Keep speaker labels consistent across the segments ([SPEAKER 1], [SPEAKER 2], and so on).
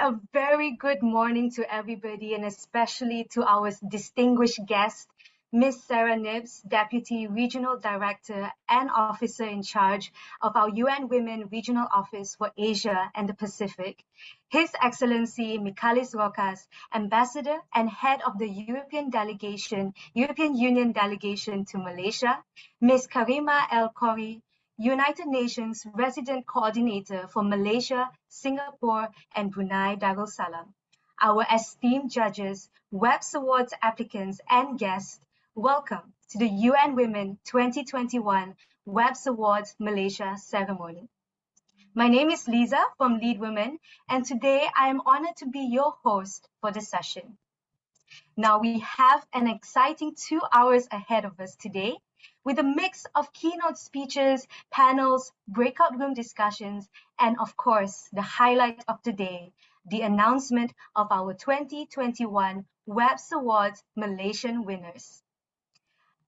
[SPEAKER 1] a very good morning to everybody, and especially to our distinguished guest, Ms. Sarah Nibs, Deputy Regional Director and Officer in charge of our UN Women Regional Office for Asia and the Pacific, His Excellency Michalis Rokas, Ambassador and Head of the European Union Delegation to Malaysia, Ms. Karima Korri, United Nations Resident Coordinator for Malaysia, Singapore, and Brunei Darussalam. Our esteemed judges, WEPs Awards applicants, and guests, welcome to the UN Women 2021 WEPs Awards Malaysia ceremony. My name is Lisa from LeadWomen, and today I am honored to be your host for the session. Now we have an exciting 2 hours ahead of us today, with a mix of keynote speeches, panels, breakout room discussions, and of course, the highlight of the day, the announcement of our 2021 WEPs Awards Malaysian winners.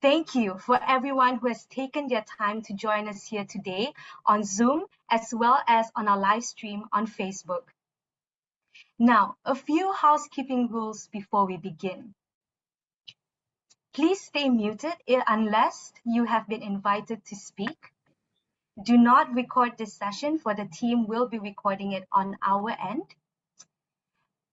[SPEAKER 1] Thank you for everyone who has taken their time to join us here today on Zoom, as well as on our live stream on Facebook. Now, a few housekeeping rules before we begin. Please stay muted unless you have been invited to speak. Do not record this session, for the team will be recording it on our end.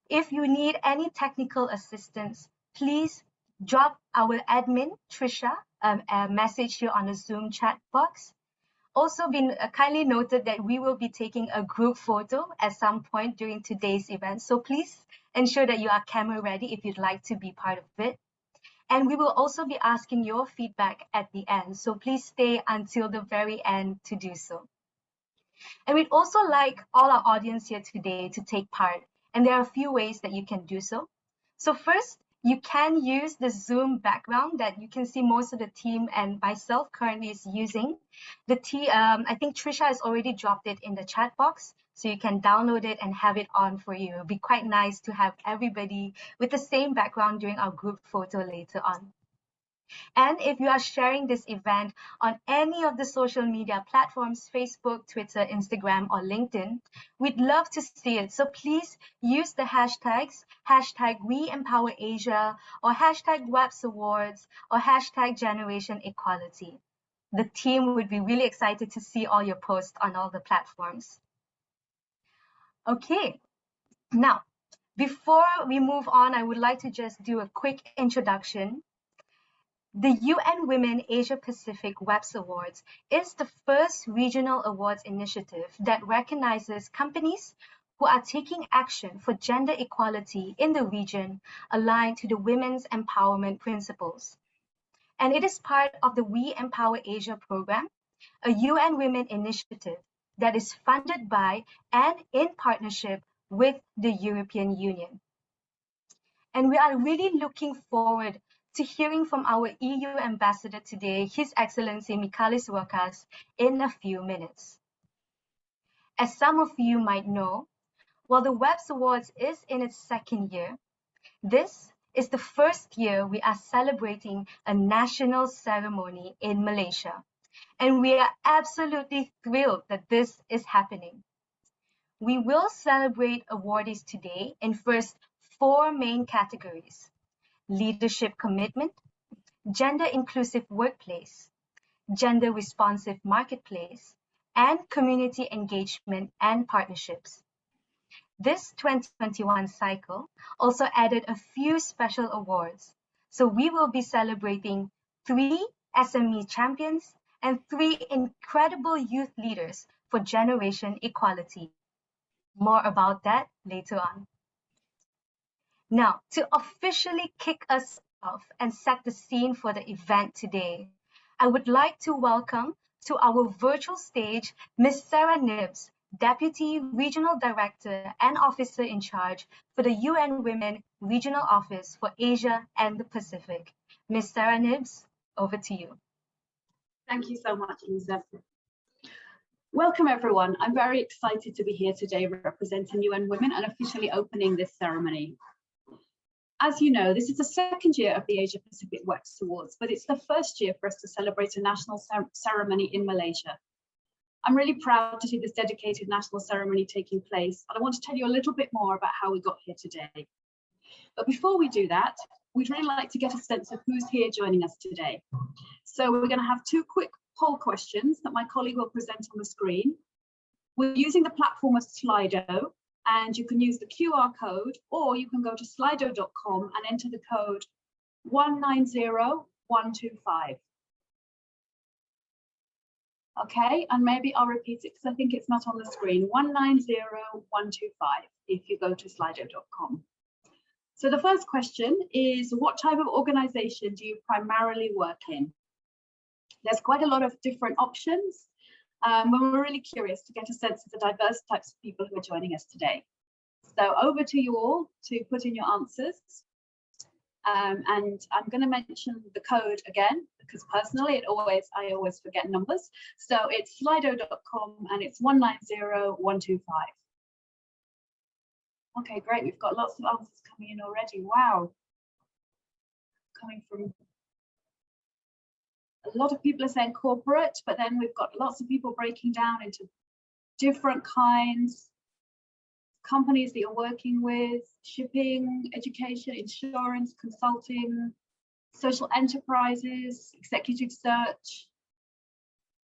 [SPEAKER 1] If you need any technical assistance, please drop our admin, Trisha, a message here on the Zoom chat box. Also been kindly noted that we will be taking a group photo at some point during today's event. So please ensure that you are camera ready if you'd like to be part of it. And we will also be asking your feedback at the end. So please stay until the very end to do so. And we'd also like all our audience here today to take part. And there are a few ways that you can do so. So first, you can use the Zoom background that you can see most of the team and myself currently is using. I think Trisha has already dropped it in the chat box, so you can download it and have it on for you. It'll be quite nice to have everybody with the same background during our group photo later on. And if you are sharing this event on any of the social media platforms, Facebook, Twitter, Instagram, or LinkedIn, we'd love to see it. So please use the hashtags, hashtag WeEmpowerAsia, or hashtag WEPs Awards, or hashtag Generation Equality. The team would be really excited to see all your posts on all the platforms. Okay, now, before we move on, I would like to just do a quick introduction. The UN Women Asia Pacific WEPs Awards is the first regional awards initiative that recognizes companies who are taking action for gender equality in the region aligned to the women's empowerment principles. And it is part of the WeEmpowerAsia program, a UN Women initiative that is funded by and in partnership with the European Union. And we are really looking forward to hearing from our EU ambassador today, His Excellency Michalis Rokas, in a few minutes. As some of you might know, while the WEPs Awards is in its second year, this is the first year we are celebrating a national ceremony in Malaysia. And we are absolutely thrilled that this is happening. We will celebrate awardees today in first 4 main categories: leadership commitment, gender inclusive workplace, gender responsive marketplace, and community engagement and partnerships. This 2021 cycle also added a few special awards. So we will be celebrating 3 SME Champions and 3 incredible youth leaders for generation equality. More about that later on. Now, to officially kick us off and set the scene for the event today, I would like to welcome to our virtual stage Ms. Sarah Nibs, Deputy Regional Director and Officer in charge for the UN Women Regional Office for Asia and the Pacific. Ms. Sarah Nibs, over to you.
[SPEAKER 2] Thank you so much, Lisa. Welcome, everyone. I'm very excited to be here today representing UN Women and officially opening this ceremony. As you know, this is the second year of the Asia Pacific WEPs Awards, but it's the first year for us to celebrate a national ceremony in Malaysia. I'm really proud to see this dedicated national ceremony taking place, and I want to tell you a little bit more about how we got here today. But before we do that, we'd really like to get a sense of who's here joining us today. So we're going to have two quick poll questions that my colleague will present on the screen. We're using the platform of Slido, and you can use the QR code, or you can go to slido.com and enter the code 190125. Okay, and maybe I'll repeat it because I think it's not on the screen. 190125 if you go to slido.com. So the first question is, what type of organization do you primarily work in? There's quite a lot of different options. We're really curious to get a sense of the diverse types of people who are joining us today. So over to you all to put in your answers. And I'm going to mention the code again, because personally, I always forget numbers. So it's slido.com and it's 190125. Okay, great. We've got lots of answers coming in already. Wow. Coming from a lot of people are saying corporate, but then we've got lots of people breaking down into different kinds, companies that you're working with, shipping, education, insurance, consulting, social enterprises, executive search.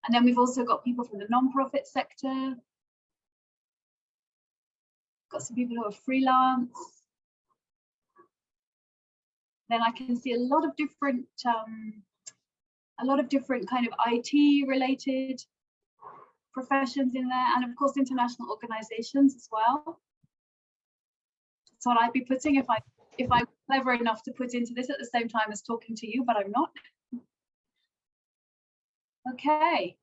[SPEAKER 2] And then we've also got people from the non-profit sector. Got some people who are freelance. Then I can see a lot of different kind of IT related professions in there, and of course international organizations as well. That's what I'd be putting if I'm clever enough to put into this at the same time as talking to you, but I'm not. Okay,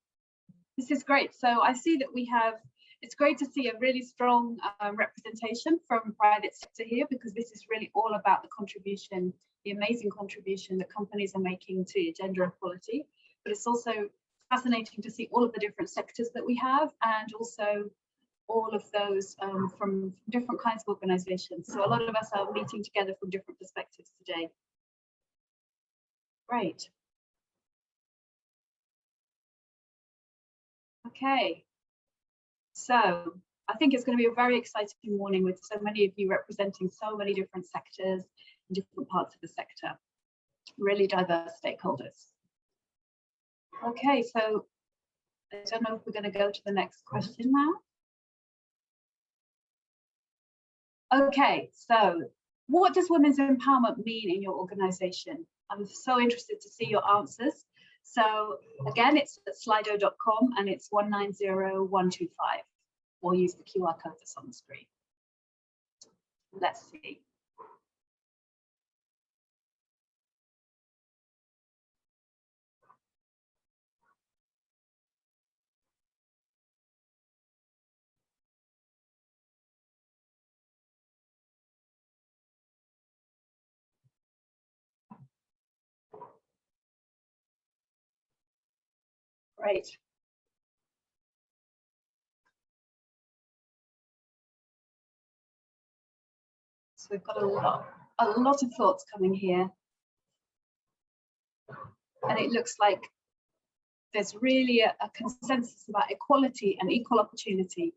[SPEAKER 2] this is great. So I see that we have, it's great to see a really strong representation from private sector here, because this is really all about the contribution, the amazing contribution that companies are making to gender equality. But it's also fascinating to see all of the different sectors that we have, and also all of those from different kinds of organizations. So a lot of us are meeting together from different perspectives today. Great. Okay. So I think it's going to be a very exciting morning with so many of you representing so many different sectors and different parts of the sector, really diverse stakeholders. Okay, so I don't know if we're going to go to the next question now. Okay, so what does women's empowerment mean in your organization? I'm so interested to see your answers. So again, it's at slido.com and it's 190125, or use the QR code that's on the screen. Let's see. Great. So we've got a lot of thoughts coming here. And it looks like there's really a consensus about equality and equal opportunity.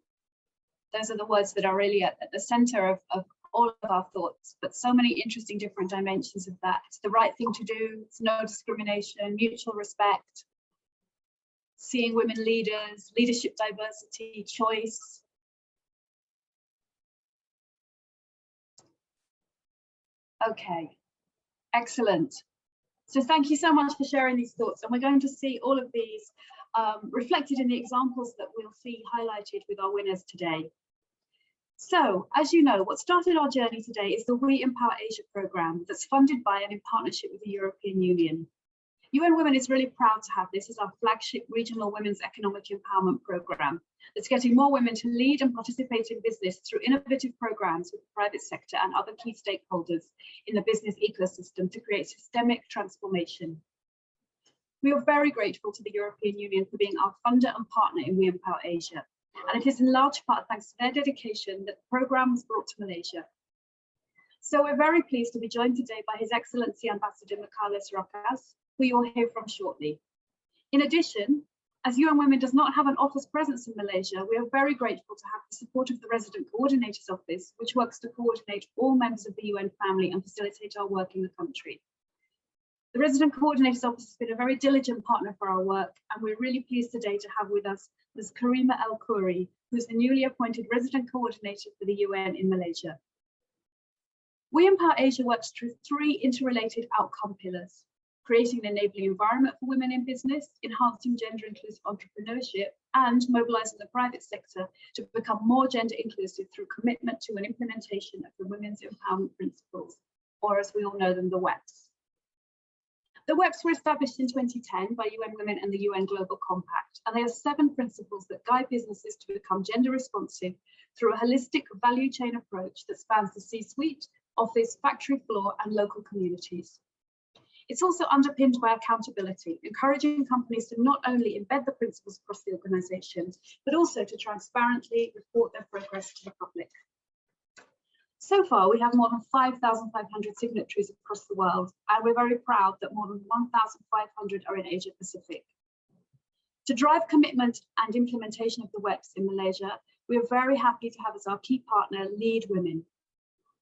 [SPEAKER 2] Those are the words that are really at the center of all of our thoughts, but so many interesting different dimensions of that. It's the right thing to do, it's no discrimination, mutual respect, seeing women leaders, leadership diversity, choice. Okay, excellent. So thank you so much for sharing these thoughts, and we're going to see all of these reflected in the examples that we'll see highlighted with our winners today. So, as you know, what started our journey today is the WeEmpowerAsia programme that's funded by and in partnership with the European Union. UN Women is really proud to have this as our flagship regional women's economic empowerment programme that's getting more women to lead and participate in business through innovative programmes with the private sector and other key stakeholders in the business ecosystem to create systemic transformation. We are very grateful to the European Union for being our funder and partner in WeEmpowerAsia, and it is in large part thanks to their dedication that the programme was brought to Malaysia. So we're very pleased to be joined today by His Excellency Ambassador Michalis, Rokas, who you will hear from shortly. In addition, As UN Women does not have an office presence in Malaysia, we are very grateful to have the support of the Resident Coordinator's Office, which works to coordinate all members of the UN family and facilitate our work in the country. The Resident Coordinator's Office has been a very diligent partner for our work, and we're really pleased today to have with us Ms. Karima Korri, who is the newly appointed Resident Coordinator for the UN in Malaysia. WeEmpowerAsia works through three interrelated outcome pillars: creating an enabling environment for women in business, enhancing gender inclusive entrepreneurship, and mobilizing the private sector to become more gender inclusive through commitment to an implementation of the Women's Empowerment Principles, or as we all know them, the WEPs. The WEPs were established in 2010 by UN Women and the UN Global Compact, and they are 7 principles that guide businesses to become gender responsive through a holistic value chain approach that spans the C-suite, office, factory floor, and local communities. It's also underpinned by accountability, encouraging companies to not only embed the principles across the organizations, but also to transparently report their progress to the public. So far, we have more than 5,500 signatories across the world, and we're very proud that more than 1,500 are in Asia Pacific. To drive commitment and implementation of the WEPs in Malaysia, we are very happy to have as our key partner LeadWomen,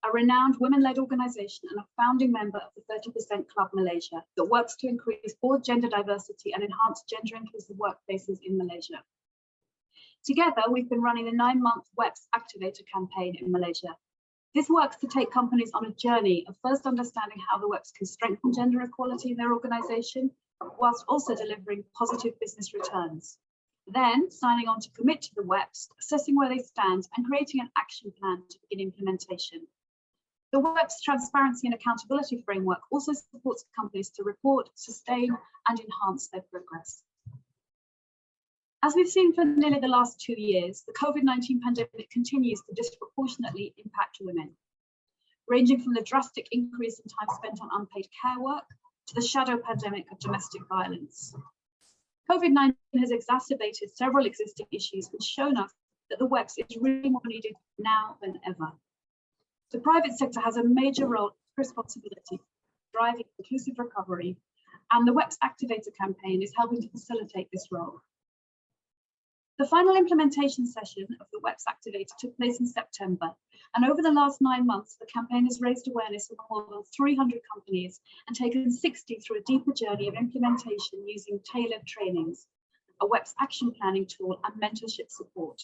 [SPEAKER 2] a renowned women-led organization and a founding member of the 30% Club Malaysia that works to increase board gender diversity and enhance gender inclusive workplaces in Malaysia. Together, we've been running the 9-month WEPs Activator campaign in Malaysia. This works to take companies on a journey of first understanding how the WEPs can strengthen gender equality in their organization, whilst also delivering positive business returns. Then signing on to commit to the WEPs, assessing where they stand, and creating an action plan to begin implementation. The WEPs Transparency and Accountability Framework also supports companies to report, sustain, and enhance their progress. As we've seen for nearly the last 2 years, the COVID-19 pandemic continues to disproportionately impact women, ranging from the drastic increase in time spent on unpaid care work to the shadow pandemic of domestic violence. COVID-19 has exacerbated several existing issues and shown us that the WEPs is really more needed now than ever. The private sector has a major role and responsibility for driving inclusive recovery, and the WEPs Activator campaign is helping to facilitate this role. The final implementation session of the WEPs Activator took place in September, and over the last 9 months, the campaign has raised awareness of more than 300 companies and taken 60 through a deeper journey of implementation using tailored trainings, a WEPs action planning tool, and mentorship support.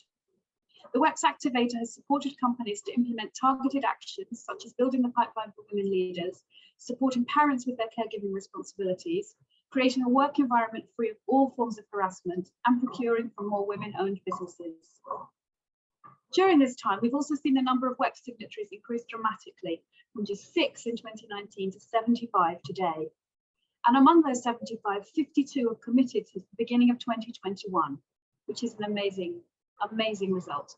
[SPEAKER 2] The WEPs Activator has supported companies to implement targeted actions, such as building the pipeline for women leaders, supporting parents with their caregiving responsibilities, creating a work environment free of all forms of harassment, and procuring from more women-owned businesses. During this time, we've also seen the number of WEPs signatories increase dramatically, from just 6 in 2019 to 75 today. And among those 75, 52 have committed since the beginning of 2021, which is an amazing result.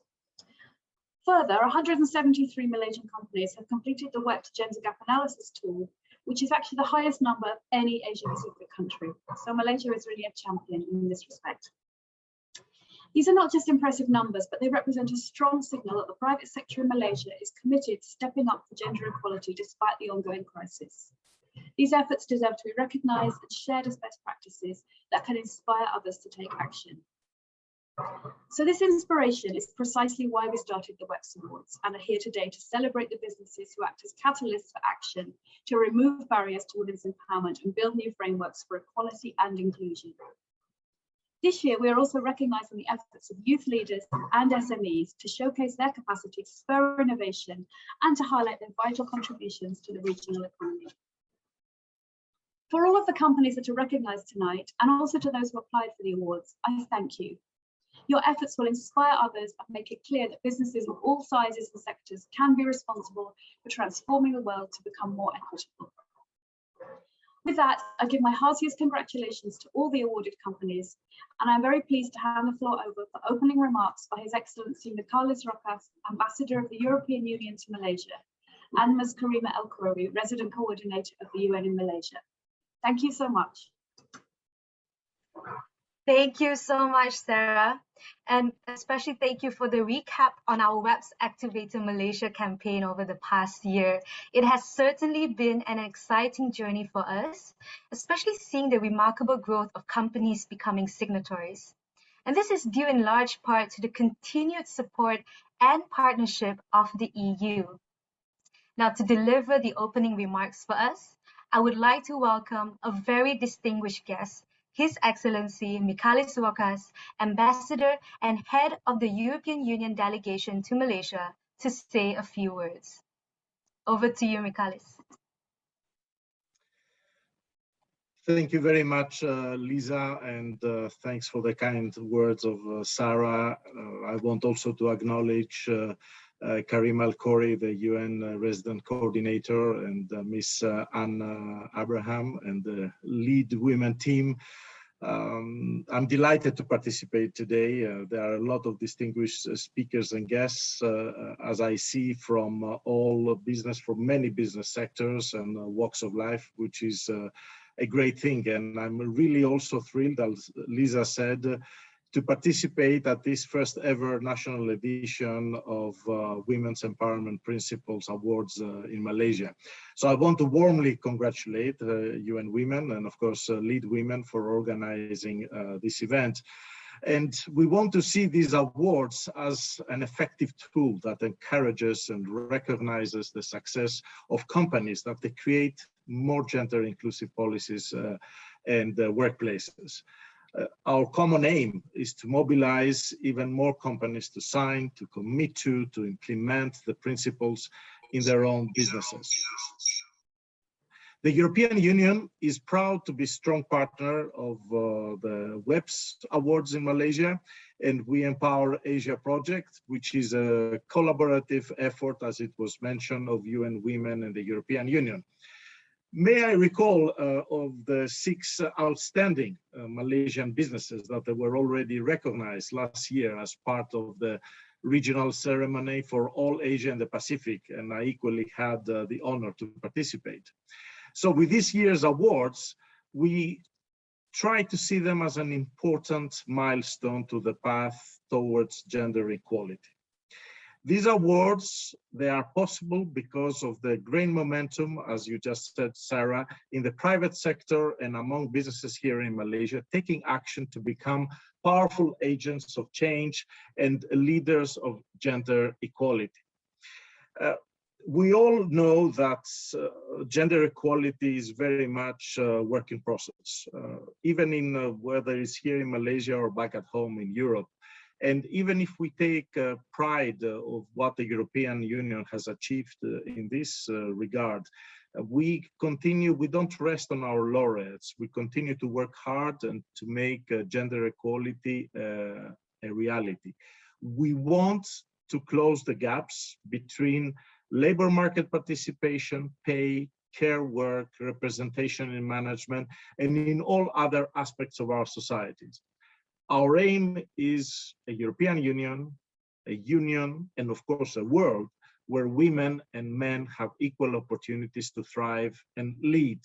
[SPEAKER 2] Further, 173 Malaysian companies have completed the WEPs Gender Gap Analysis tool, which is actually the highest number of any Asia Pacific country. So Malaysia is really a champion in this respect. These are not just impressive numbers, but they represent a strong signal that the private sector in Malaysia is committed to stepping up for gender equality despite the ongoing crisis. These efforts deserve to be recognised and shared as best practices that can inspire others to take action. So this inspiration is precisely why we started the WEPs Awards and are here today to celebrate the businesses who act as catalysts for action to remove barriers to women's empowerment and build new frameworks for equality and inclusion. This year, we are also recognising the efforts of youth leaders and SMEs to showcase their capacity to spur innovation and to highlight their vital contributions to the regional economy. For all of the companies that are recognised tonight, and also to those who applied for the awards, I thank you. Your efforts will inspire others and make it clear that businesses of all sizes and sectors can be responsible for transforming the world to become more equitable. With that, I give my heartiest congratulations to all the awarded companies, and I'm very pleased to hand the floor over for opening remarks by His Excellency Michalis, Rokas, Ambassador of the European Union to Malaysia, and Ms. Karima Korri, Resident Coordinator of the UN in Malaysia. Thank you so much.
[SPEAKER 1] Thank you so much, Sarah. And especially thank you for the recap on our WEPs Activator Malaysia campaign over the past year. It has certainly been an exciting journey for us, especially seeing the remarkable growth of companies becoming signatories. And this is due in large part to the continued support and partnership of the EU. Now, to deliver the opening remarks for us, I would like to welcome a very distinguished guest, His Excellency Michalis Rokas, Ambassador and Head of the European Union Delegation to Malaysia, to say a few words. Over to you, Michalis.
[SPEAKER 3] Thank you very much, Lisa, and thanks for the kind words of Sarah. I want also to acknowledge Karima Korri, the UN resident coordinator, and Miss Anna Abraham and the LeadWomen team. I'm delighted to participate today. There are a lot of distinguished speakers and guests, as I see from all business, from many business sectors and walks of life, which is a great thing. And I'm really also thrilled, as Lisa said, to participate at this first ever national edition of Women's Empowerment Principles Awards in Malaysia. So I want to warmly congratulate UN Women and of course LeadWomen for organizing this event. And we want to see these awards as an effective tool that encourages and recognizes the success of companies, that they create more gender inclusive policies and workplaces. Our common aim is to mobilize even more companies to sign, to commit to implement the principles in their own businesses. The European Union is proud to be a strong partner of the WEPs Awards in Malaysia and WeEmpowerAsia project, which is a collaborative effort, as it was mentioned, of UN Women and the European Union. May I recall of the 6 outstanding Malaysian businesses that they were already recognized last year as part of the regional ceremony for all Asia and the Pacific, and I equally had the honor to participate. So with this year's awards, we try to see them as an important milestone to the path towards gender equality. These awards, they are possible because of the great momentum, as you just said, Sarah, in the private sector and among businesses here in Malaysia, taking action to become powerful agents of change and leaders of gender equality. We all know that gender equality is very much a work in process, even in whether it's here in Malaysia or back at home in Europe. And even if we take pride of what the European Union has achieved in this regard, we don't rest on our laurels. We continue to work hard and to make gender equality a reality. We want to close the gaps between labor market participation, pay, care work, representation in management, and in all other aspects of our societies. Our aim is a European Union, and of course a world where women and men have equal opportunities to thrive and lead.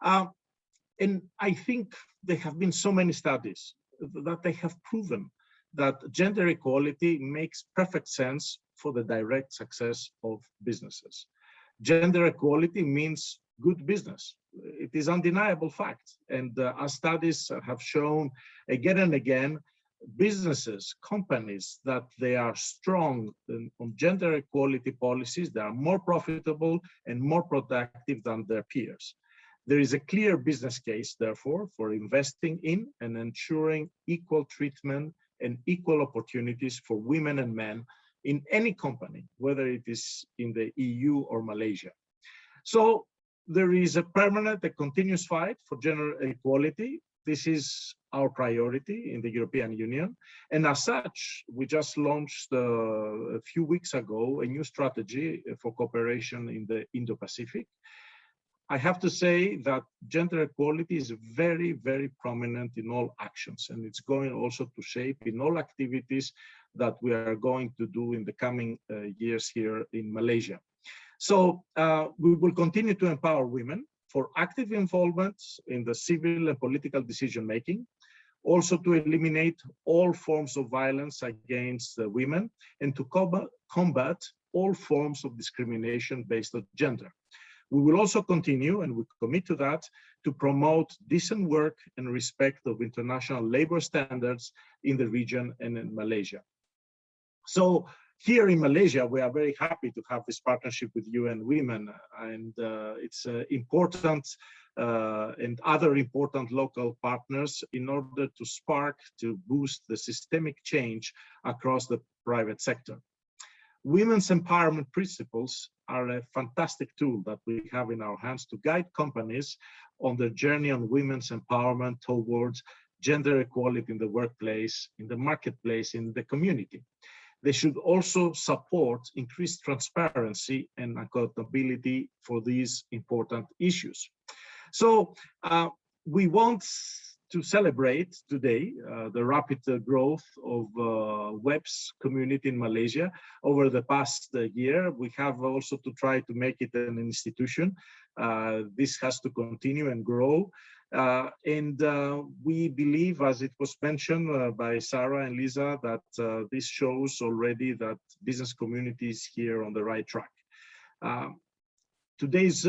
[SPEAKER 3] And I think there have been so many studies that they have proven that gender equality makes perfect sense for the direct success of businesses. Gender equality means good business. It is undeniable fact. And as studies have shown again and again, businesses, companies that they are strong on gender equality policies, they are more profitable and more productive than their peers. There is a clear business case, therefore, for investing in and ensuring equal treatment and equal opportunities for women and men in any company, whether it is in the EU or Malaysia. So there is a permanent, a continuous fight for gender equality. This is our priority in the European Union. And as such, we just launched a few weeks ago a new strategy for cooperation in the Indo-Pacific. I have to say that gender equality is very, very prominent in all actions, and it's going also to shape in all activities that we are going to do in the coming years here in Malaysia. So we will continue to empower women for active involvement in the civil and political decision-making, also to eliminate all forms of violence against women, and to combat all forms of discrimination based on gender. We will also continue, and we commit to that, to promote decent work and respect of international labor standards in the region and in Malaysia. So here in Malaysia, we are very happy to have this partnership with UN Women, and it's important and other important local partners in order to boost the systemic change across the private sector. Women's empowerment principles are a fantastic tool that we have in our hands to guide companies on their journey on women's empowerment towards gender equality in the workplace, in the marketplace, in the community. They should also support increased transparency and accountability for these important issues. So we want to celebrate today the rapid growth of WEPs community in Malaysia over the past year. We have also to try to make it an institution. This has to continue and grow. We believe, as it was mentioned by Sarah and Lisa, that this shows already that business community is here on the right track. Today's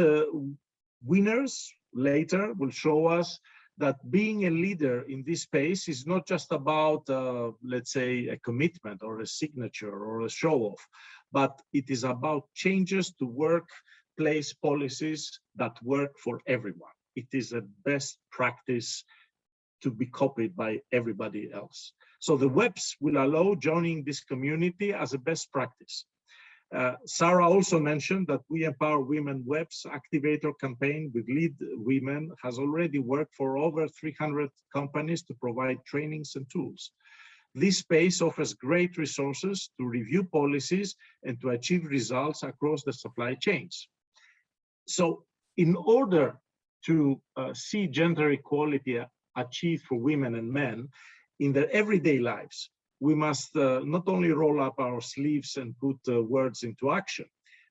[SPEAKER 3] winners later will show us that being a leader in this space is not just about, let's say, a commitment or a signature or a show-off, but it is about changes to workplace policies that work for everyone. It is a best practice to be copied by everybody else. So the WEPs will allow joining this community as a best practice. Sarah also mentioned that We Empower Women WEPs activator campaign with LeadWomen has already worked for over 300 companies to provide trainings and tools. This space offers great resources to review policies and to achieve results across the supply chains. So in order to see gender equality achieved for women and men in their everyday lives, we must not only roll up our sleeves and put words into action,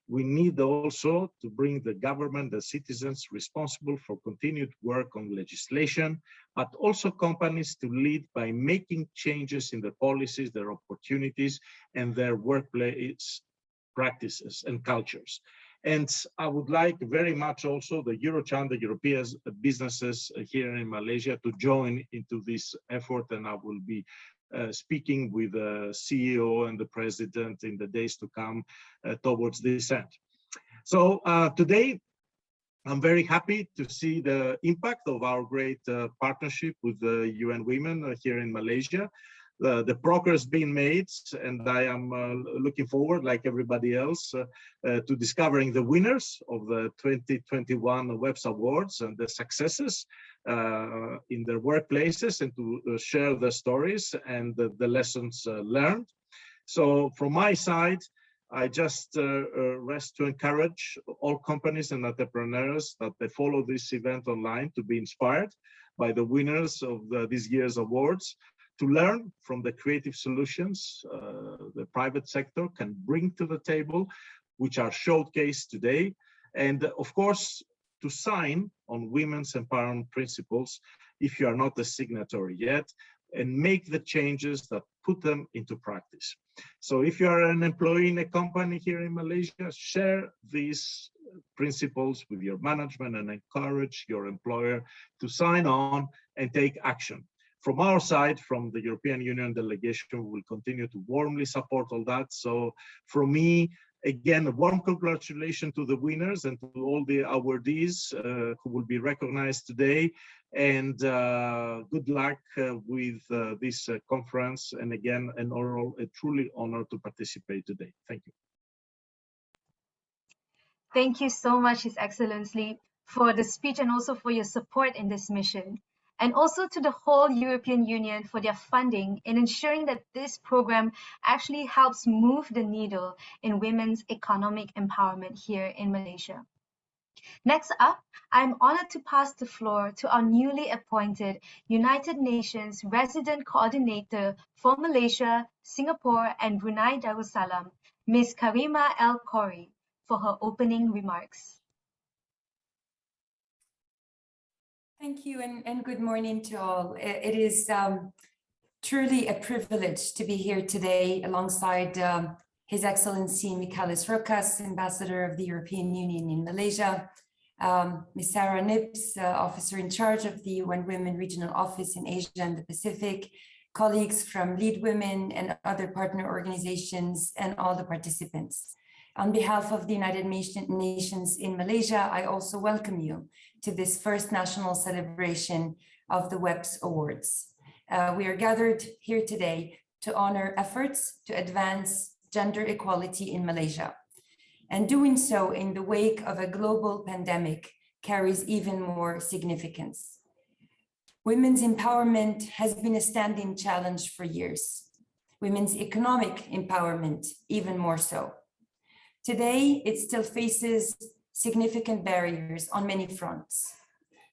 [SPEAKER 3] we need also to bring the government, the citizens responsible for continued work on legislation, but also companies to lead by making changes in the policies, their opportunities, and their workplace practices and cultures. And I would like very much also the Eurochan, the European businesses here in Malaysia, to join into this effort, and I will be speaking with the CEO and the president in the days to come towards this end. So today, I'm very happy to see the impact of our great partnership with the UN Women here in Malaysia. The progress being made, and I am looking forward, like everybody else, to discovering the winners of the 2021 WEPs Awards and the successes in their workplaces, and to share the stories and the lessons learned. So from my side, I just rest to encourage all companies and entrepreneurs that they follow this event online to be inspired by the winners of this year's awards, to learn from the creative solutions the private sector can bring to the table, which are showcased today, and of course, to sign on women's empowerment principles if you are not a signatory yet, and make the changes that put them into practice. So if you are an employee in a company here in Malaysia, share these principles with your management and encourage your employer to sign on and take action. From our side, from the European Union delegation, we will continue to warmly support all that. So from me, again, a warm congratulations to the winners and to all the awardees who will be recognized today. And good luck with this conference. And again, a truly honor to participate today. Thank you.
[SPEAKER 1] Thank you so much, His Excellency, for the speech and also for your support in this mission. And also to the whole European Union for their funding in ensuring that this program actually helps move the needle in women's economic empowerment here in Malaysia. Next up, I'm honored to pass the floor to our newly appointed United Nations Resident Coordinator for Malaysia, Singapore, and Brunei Darussalam, Ms. Karima Korri, for her opening remarks.
[SPEAKER 4] Thank you and good morning to all. It is truly a privilege to be here today alongside His Excellency Michalis Rokas, Ambassador of the European Union in Malaysia, Ms. Sarah Nips, Officer in charge of the UN Women Regional Office in Asia and the Pacific, colleagues from LeadWomen and other partner organizations, and all the participants. On behalf of the United Nations in Malaysia, I also welcome you to this first national celebration of the WEPs Awards. We are gathered here today to honor efforts to advance gender equality in Malaysia. And doing so in the wake of a global pandemic carries even more significance. Women's empowerment has been a standing challenge for years. Women's economic empowerment even more so. Today, it still faces significant barriers on many fronts.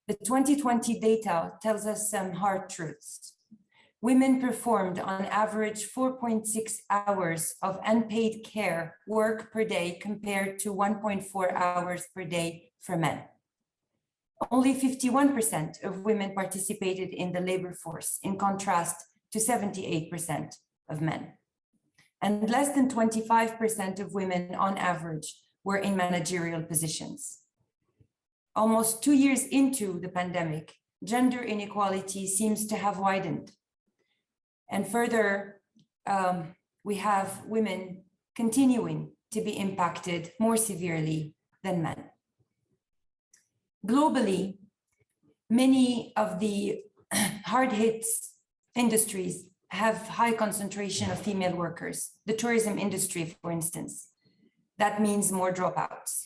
[SPEAKER 4] The 2020 data tells us some hard truths. Women performed on average 4.6 hours of unpaid care work per day compared to 1.4 hours per day for men. Only 51% of women participated in the labor force, in contrast to 78% of men. And less than 25% of women on average were in managerial positions. Almost 2 years into the pandemic, gender inequality seems to have widened. And further, we have women continuing to be impacted more severely than men. Globally, many of the hard-hit industries have high concentration of female workers. The tourism industry, for instance. That means more dropouts.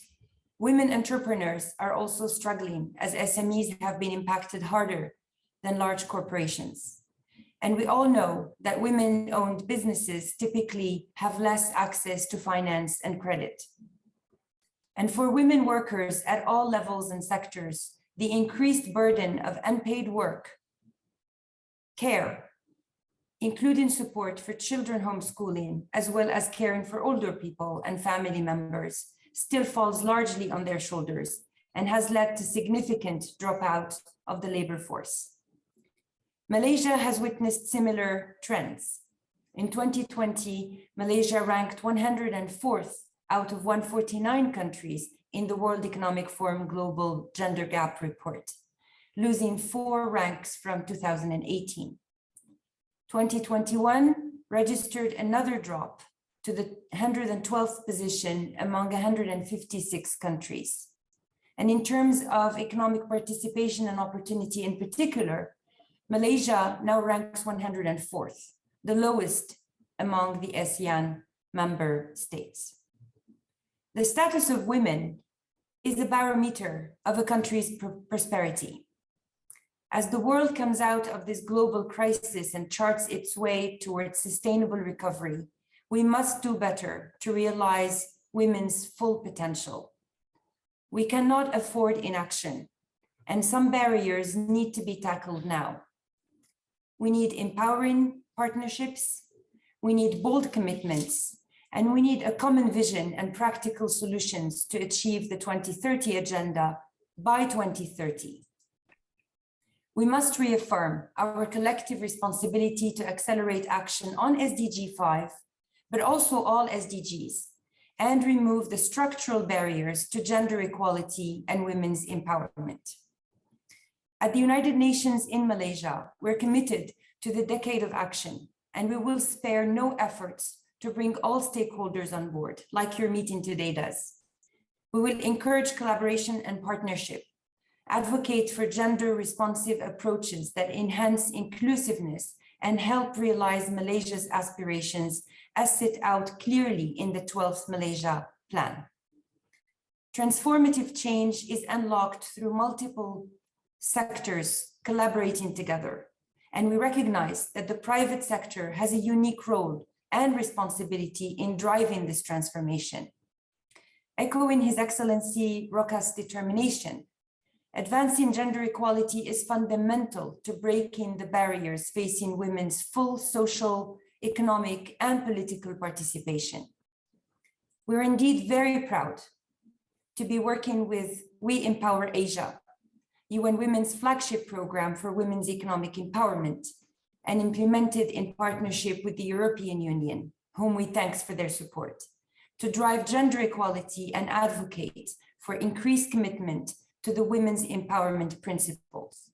[SPEAKER 4] Women entrepreneurs are also struggling as SMEs have been impacted harder than large corporations. And we all know that women-owned businesses typically have less access to finance and credit. And for women workers at all levels and sectors, the increased burden of unpaid work, care, including support for children homeschooling, as well as caring for older people and family members, still falls largely on their shoulders and has led to significant dropout of the labor force. Malaysia has witnessed similar trends. In 2020, Malaysia ranked 104th out of 149 countries in the World Economic Forum Global Gender Gap Report, losing 4 ranks from 2018. 2021 registered another drop to the 112th position among 156 countries. And in terms of economic participation and opportunity in particular, Malaysia now ranks 104th, the lowest among the ASEAN member states. The status of women is a barometer of a country's prosperity. As the world comes out of this global crisis and charts its way towards sustainable recovery, we must do better to realize women's full potential. We cannot afford inaction, and some barriers need to be tackled now. We need empowering partnerships, we need bold commitments, and we need a common vision and practical solutions to achieve the 2030 agenda by 2030. We must reaffirm our collective responsibility to accelerate action on SDG 5, but also all SDGs, and remove the structural barriers to gender equality and women's empowerment. At the United Nations in Malaysia, we're committed to the decade of action, and we will spare no efforts to bring all stakeholders on board, like your meeting today does. We will encourage collaboration and partnership, advocate for gender-responsive approaches that enhance inclusiveness and help realize Malaysia's aspirations as set out clearly in the 12th Malaysia Plan. Transformative change is unlocked through multiple sectors collaborating together, and we recognize that the private sector has a unique role and responsibility in driving this transformation. Echoing His Excellency Rokas' determination, advancing gender equality is fundamental to breaking the barriers facing women's full social, economic, and political participation. We're indeed very proud to be working with WeEmpowerAsia, UN Women's flagship program for women's economic empowerment, and implemented in partnership with the European Union, whom we thank for their support, to drive gender equality and advocate for increased commitment to the women's empowerment principles.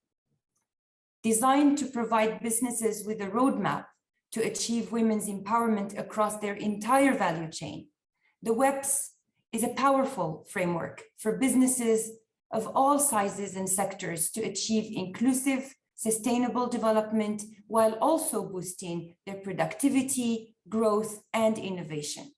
[SPEAKER 4] Designed to provide businesses with a roadmap to achieve women's empowerment across their entire value chain, the WEPs is a powerful framework for businesses of all sizes and sectors to achieve inclusive, sustainable development while also boosting their productivity, growth, and innovation.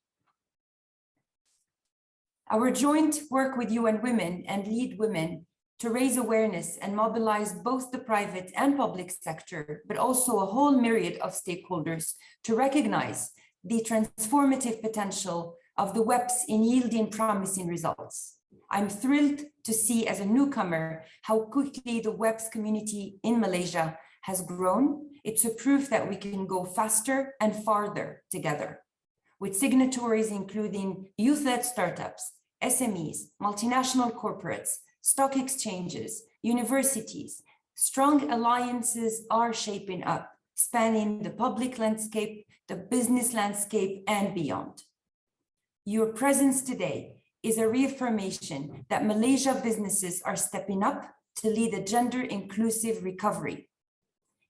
[SPEAKER 4] Our joint work with UN Women and LeadWomen to raise awareness and mobilize both the private and public sector, but also a whole myriad of stakeholders to recognize the transformative potential of the WEPs in yielding promising results. I'm thrilled to see as a newcomer how quickly the WEPs community in Malaysia has grown. It's a proof that we can go faster and farther together, with signatories including youth-led startups, SMEs, multinational corporates, stock exchanges, universities. Strong alliances are shaping up, spanning the public landscape, the business landscape, and beyond. Your presence today is a reaffirmation that Malaysia businesses are stepping up to lead a gender-inclusive recovery.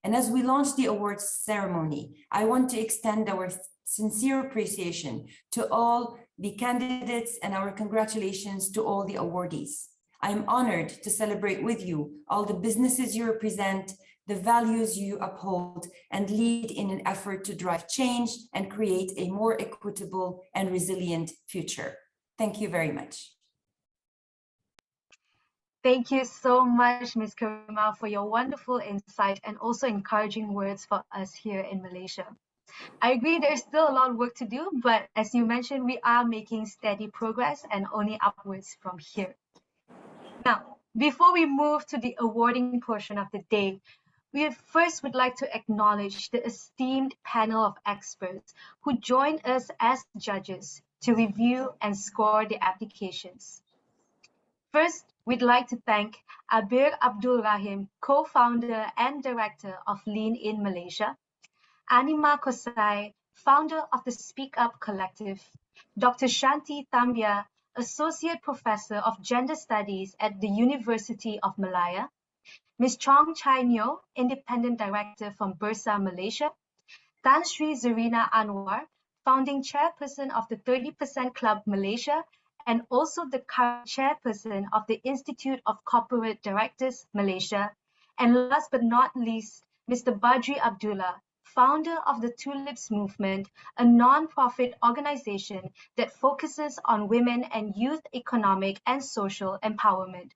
[SPEAKER 4] And as we launch the awards ceremony, I want to extend our sincere appreciation to all the candidates and our congratulations to all the awardees. I'm honored to celebrate with you all the businesses you represent, the values you uphold, and lead in an effort to drive change and create a more equitable and resilient future. Thank you very much.
[SPEAKER 1] Thank you so much, Ms. Karima, for your wonderful insight and also encouraging words for us here in Malaysia. I agree there's still a lot of work to do, but as you mentioned, we are making steady progress and only upwards from here. Now, before we move to the awarding portion of the day, we first would like to acknowledge the esteemed panel of experts who joined us as judges to review and score the applications. First, we'd like to thank Abir Abdul Rahim, co-founder and director of Lean in Malaysia, Anima Kosai, founder of the Speak Up Collective, Dr. Shanti Tambia, Associate Professor of Gender Studies at the University of Malaya, Ms. Chong Chai Nyo, Independent Director from Bursa Malaysia, Tan Sri Zarina Anwar, Founding Chairperson of the 30% Club Malaysia, and also the current Chairperson of the Institute of Corporate Directors Malaysia, and last but not least, Mr. Badri Abdullah, founder of the Tulips Movement, a non-profit organization that focuses on women and youth economic and social empowerment.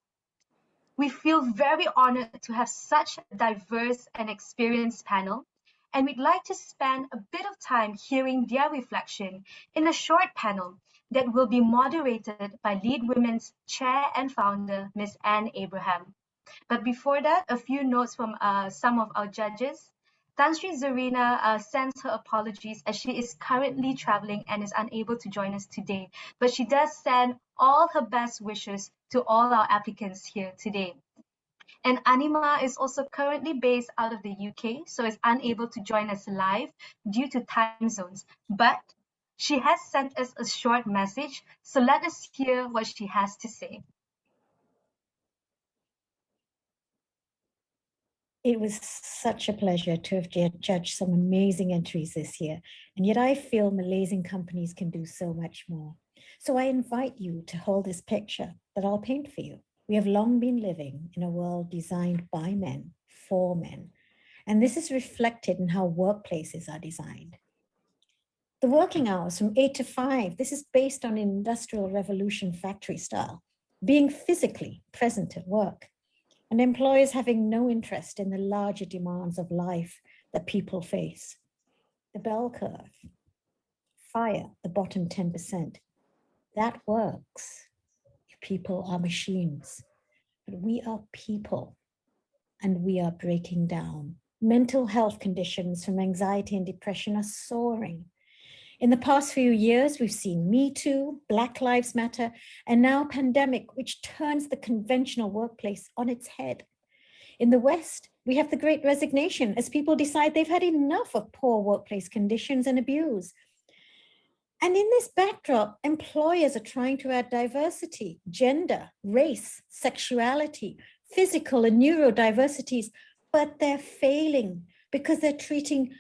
[SPEAKER 1] We feel very honored to have such a diverse and experienced panel, and we'd like to spend a bit of time hearing their reflection in a short panel that will be moderated by LeadWomen's chair and founder, Ms. Anne Abraham. But before that, a few notes from some of our judges. Tan Sri Zarina sends her apologies as she is currently traveling and is unable to join us today, but she does send all her best wishes to all our applicants here today. And Anima is also currently based out of the UK, so is unable to join us live due to time zones, but she has sent us a short message, so let us hear what she has to say.
[SPEAKER 5] It was such a pleasure to have judged some amazing entries this year, and yet I feel Malaysian companies can do so much more. So I invite you to hold this picture that I'll paint for you. We have long been living in a world designed by men, for men, and this is reflected in how workplaces are designed. The working hours from 8 to 5, this is based on Industrial Revolution factory style, being physically present at work, and employers having no interest in the larger demands of life that people face. The bell curve, fire the bottom 10%, that works if people are machines, but we are people and we are breaking down. Mental health conditions from anxiety and depression are soaring. In the past few years, we've seen Me Too, Black Lives Matter, and now pandemic, which turns the conventional workplace on its head. In the West, we have the Great Resignation as people decide they've had enough of poor workplace conditions and abuse. And in this backdrop, employers are trying to add diversity, gender, race, sexuality, physical and neurodiversities, but they're failing because they're treating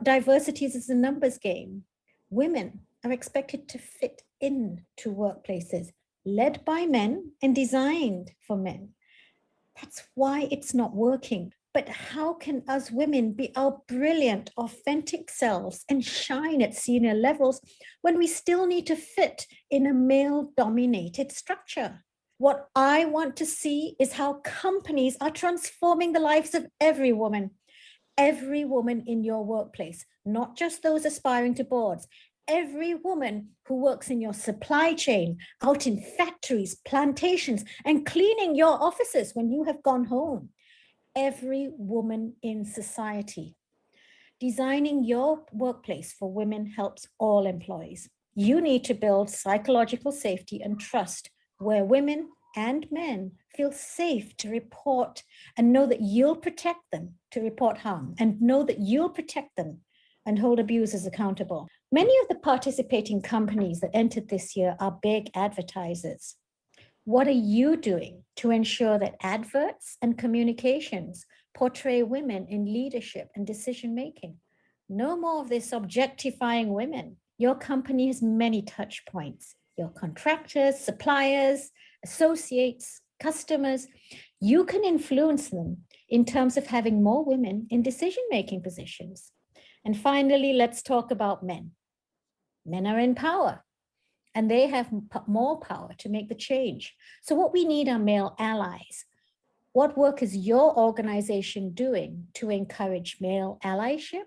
[SPEAKER 5] diversities as a numbers game. Women are expected to fit into workplaces led by men and designed for men. That's why it's not working. But how can us women be our brilliant, authentic selves and shine at senior levels when we still need to fit in a male-dominated structure? What I want to see is how companies are transforming the lives of every woman in your workplace, not just those aspiring to boards, every woman who works in your supply chain, out in factories, plantations, and cleaning your offices when you have gone home. Every woman in society. Designing your workplace for women helps all employees. You need to build psychological safety and trust where women and men feel safe to report and know that you'll protect them, to report harm, and know that you'll protect them and hold abusers accountable. Many of the participating companies that entered this year are big advertisers. What are you doing to ensure that adverts and communications portray women in leadership and decision-making? No more of this objectifying women. Your company has many touch points. Your contractors, suppliers, associates, customers, you can influence them in terms of having more women in decision-making positions. And finally, let's talk about men. Men are in power and they have more power to make the change. So what we need are male allies. What work is your organization doing to encourage male allyship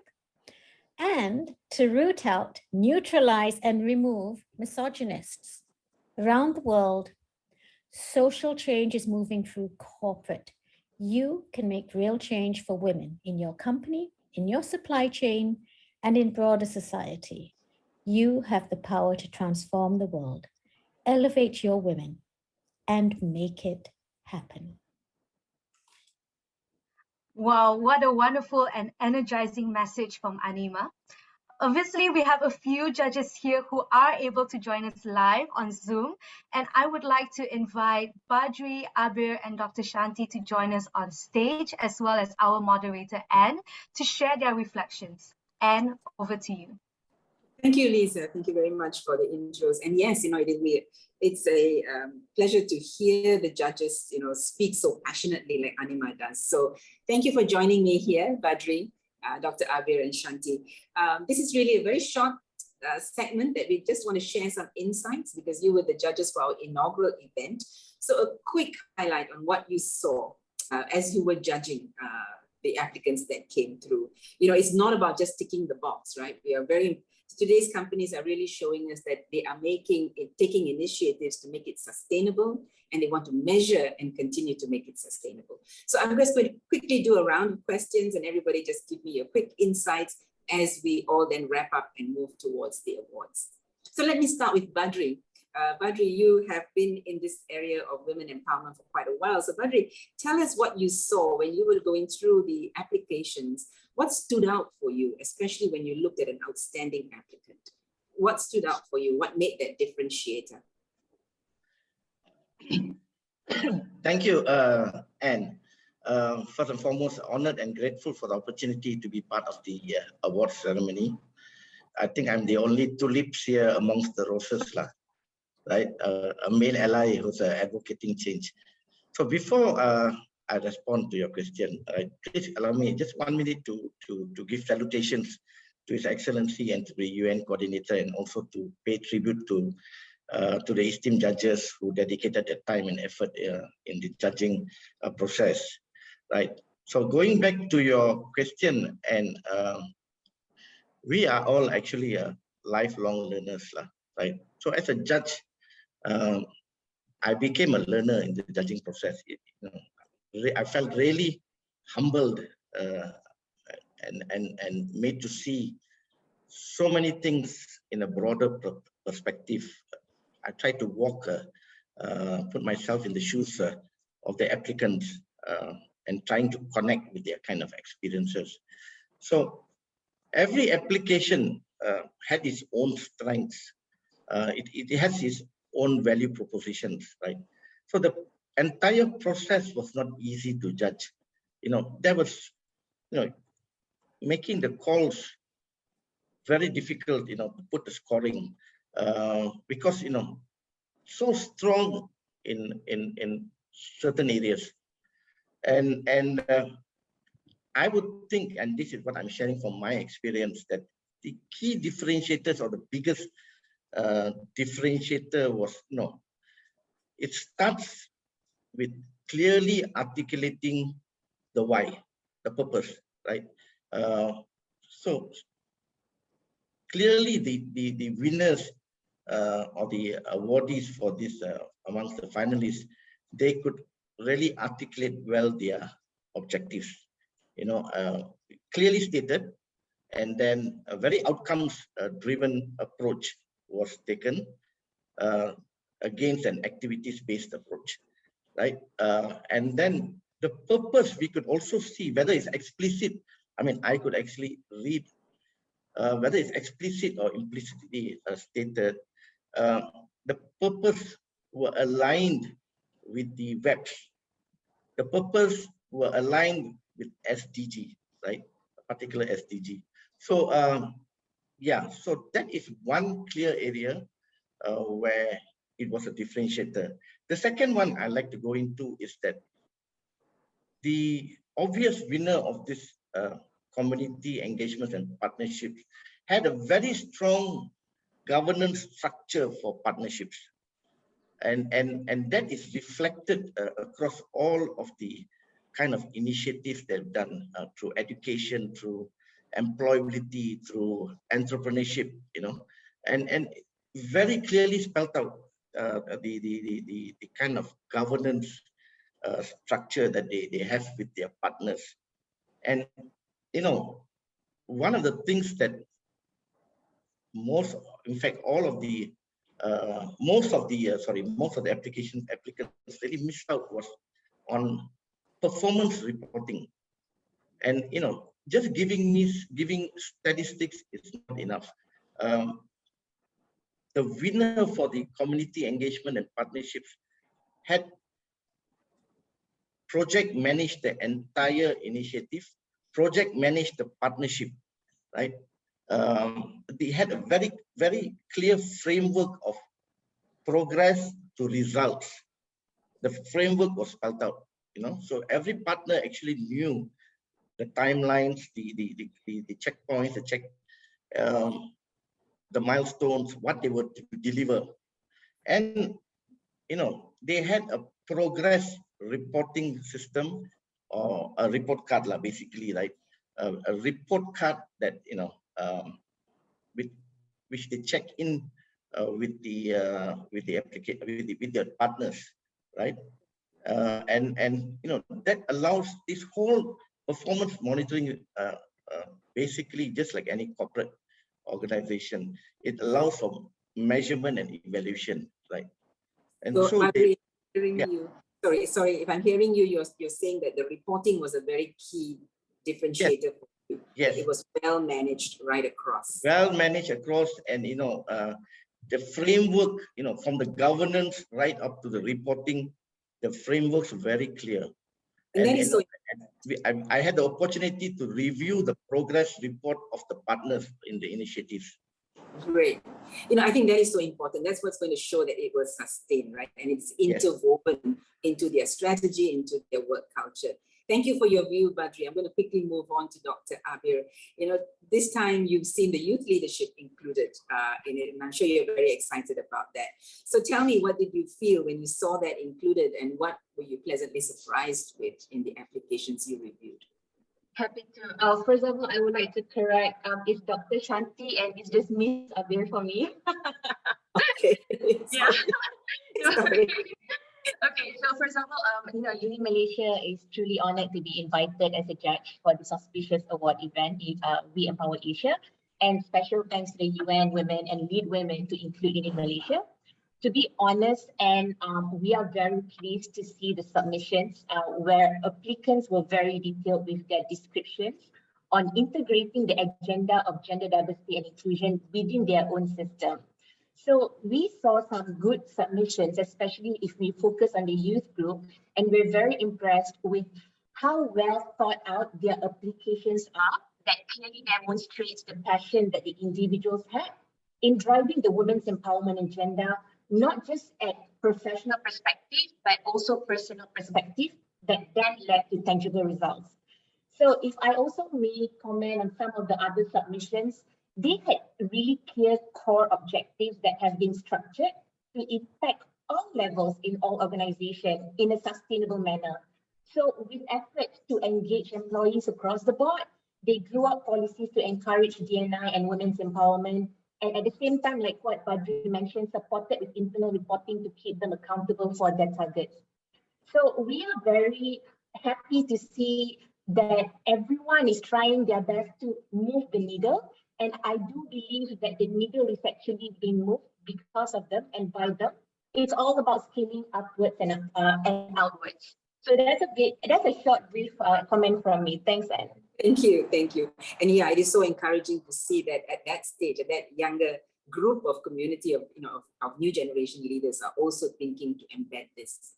[SPEAKER 5] and to root out, neutralize, and remove misogynists? Around the world, social change is moving through corporate. You can make real change for women in your company, in your supply chain, and in broader society. You have the power to transform the world. Elevate your women and make it happen.
[SPEAKER 1] Wow, what a wonderful and energizing message from Anima. Obviously, we have a few judges here who are able to join us live on Zoom, and I would like to invite Badri, Abir, and Dr. Shanti to join us on stage, as well as our moderator, Anne, to share their reflections. Anne, over to you.
[SPEAKER 6] Thank you, Lisa. Thank you very much for the intros. And yes, it's a pleasure to hear the judges, speak so passionately like Anima does. So thank you for joining me here, Badri, Dr. Abir, and Shanti. This is really a very short segment that we just want to share some insights because you were the judges for our inaugural event. So a quick highlight on what you saw as you were judging the applicants that came through. It's not about just ticking the box, right? Today's companies are really showing us that they are taking initiatives to make it sustainable, and they want to measure and continue to make it sustainable. So I'm just going to quickly do a round of questions, and everybody just give me your quick insights as we all then wrap up and move towards the awards. So let me start with Badri. Badri, you have been in this area of women empowerment for quite a while. So Badri, tell us what you saw when you were going through the applications. What stood out for you, especially when you looked at an outstanding applicant? What stood out for you? What made that differentiator?
[SPEAKER 7] Thank you, Anne. First and foremost, honored and grateful for the opportunity to be part of the award ceremony. I think I'm the only tulips here amongst the roses, right? A male ally who's advocating change. So before I respond to your question, please allow me just 1 minute to give salutations to His Excellency and to the UN coordinator, and also to pay tribute to the esteemed judges who dedicated their time and effort in the judging process, right? So going back to your question, and we are all actually lifelong learners, right? So as a judge, I became a learner in the judging process. I felt really humbled and made to see so many things in a broader perspective. I try to put myself in the shoes of the applicants and trying to connect with their kind of experiences. So every application had its own strengths. It has its own value propositions, right? So the entire process was not easy to judge. There was, making the calls very difficult, to put the scoring because, so strong in certain areas. And I would think, and this is what I'm sharing from my experience, that the key differentiators or the biggest differentiator was, it starts with clearly articulating the why, the purpose, right? So clearly the winners or the awardees for this amongst the finalists, they could really articulate well their objectives, clearly stated, and then a very outcomes driven approach was taken against an activities based approach, right? And then the purpose, we could also see whether it's explicit. I mean, I could actually read whether it's explicit or implicitly stated. The purpose were aligned with the WEPs. The purpose were aligned with SDG, right? A particular SDG. So yeah, so that is one clear area where it was a differentiator. The second one I like to go into is that the obvious winner of this community engagement and partnerships had a very strong governance structure for partnerships. And that is reflected across all of the kind of initiatives they've done through education, through employability, through entrepreneurship, and very clearly spelled out the kind of governance structure that they have with their partners. And one of the things that most of the applicants really missed out was on performance reporting. And just giving statistics is not enough. The winner for the community engagement and partnerships had project managed the entire initiative, project managed the partnership, right? They had a very, very clear framework of progress to results. The framework was spelled out, so every partner actually knew the timelines, the checkpoints, the milestones, what they were to deliver. And, they had a progress reporting system or a report card, basically, right? A report card that, which they check in with the partners, right? And that allows this whole performance monitoring, basically just like any corporate organization, it allows for measurement and evaluation, right? And so
[SPEAKER 6] sorry, if I'm hearing you, you're saying that the reporting was a very key differentiator for you.
[SPEAKER 7] Yes.
[SPEAKER 6] It was well managed right across.
[SPEAKER 7] Well managed across, and the framework, from the governance right up to the reporting, the framework's very clear.
[SPEAKER 6] And that is so.
[SPEAKER 7] I had the opportunity to review the progress report of the partners in the initiatives.
[SPEAKER 6] Great. I think that is so important. That's what's going to show that it was sustained, right? And it's interwoven into their strategy, into their work culture. Thank you for your view, Badri. I'm going to quickly move on to Dr. Abir. This time you've seen the youth leadership included in it, and I'm sure you're very excited about that. So tell me, what did you feel when you saw that included, and what were you pleasantly surprised with in the applications you reviewed?
[SPEAKER 8] Happy to. First of all, I would like to correct, it's Dr. Shanti and it's just Miss Abir for me.
[SPEAKER 6] Okay.
[SPEAKER 8] Yeah.
[SPEAKER 6] Sorry.
[SPEAKER 8] Okay, so first of all, Uni Malaysia is truly honored to be invited as a judge for this auspicious award event, WeEmpowerAsia. and special thanks to the UN Women and LeadWomen to include it in Malaysia. To be honest, and we are very pleased to see the submissions where applicants were very detailed with their descriptions on integrating the agenda of gender diversity and inclusion within their own system. So we saw some good submissions, especially if we focus on the youth group, and we're very impressed with how well thought out their applications are, that clearly demonstrates the passion that the individuals have in driving the women's empowerment agenda, not just at professional perspective, but also personal perspective that then led to tangible results. So if I also may comment on some of the other submissions, they had really clear core objectives that have been structured to impact all levels in all organizations in a sustainable manner. So with efforts to engage employees across the board, they drew up policies to encourage D&I and women's empowerment. And at the same time, like what Badri mentioned, supported with internal reporting to keep them accountable for their targets. So we are very happy to see that everyone is trying their best to move the needle. And I do believe that the needle is actually being moved because of them and by them. It's all about scaling upwards and outwards. So that's a short, brief comment from me. Thanks, Anne.
[SPEAKER 6] Thank you, thank you. And yeah, it is so encouraging to see that at that stage, at that younger group of community of new generation leaders are also thinking to embed this.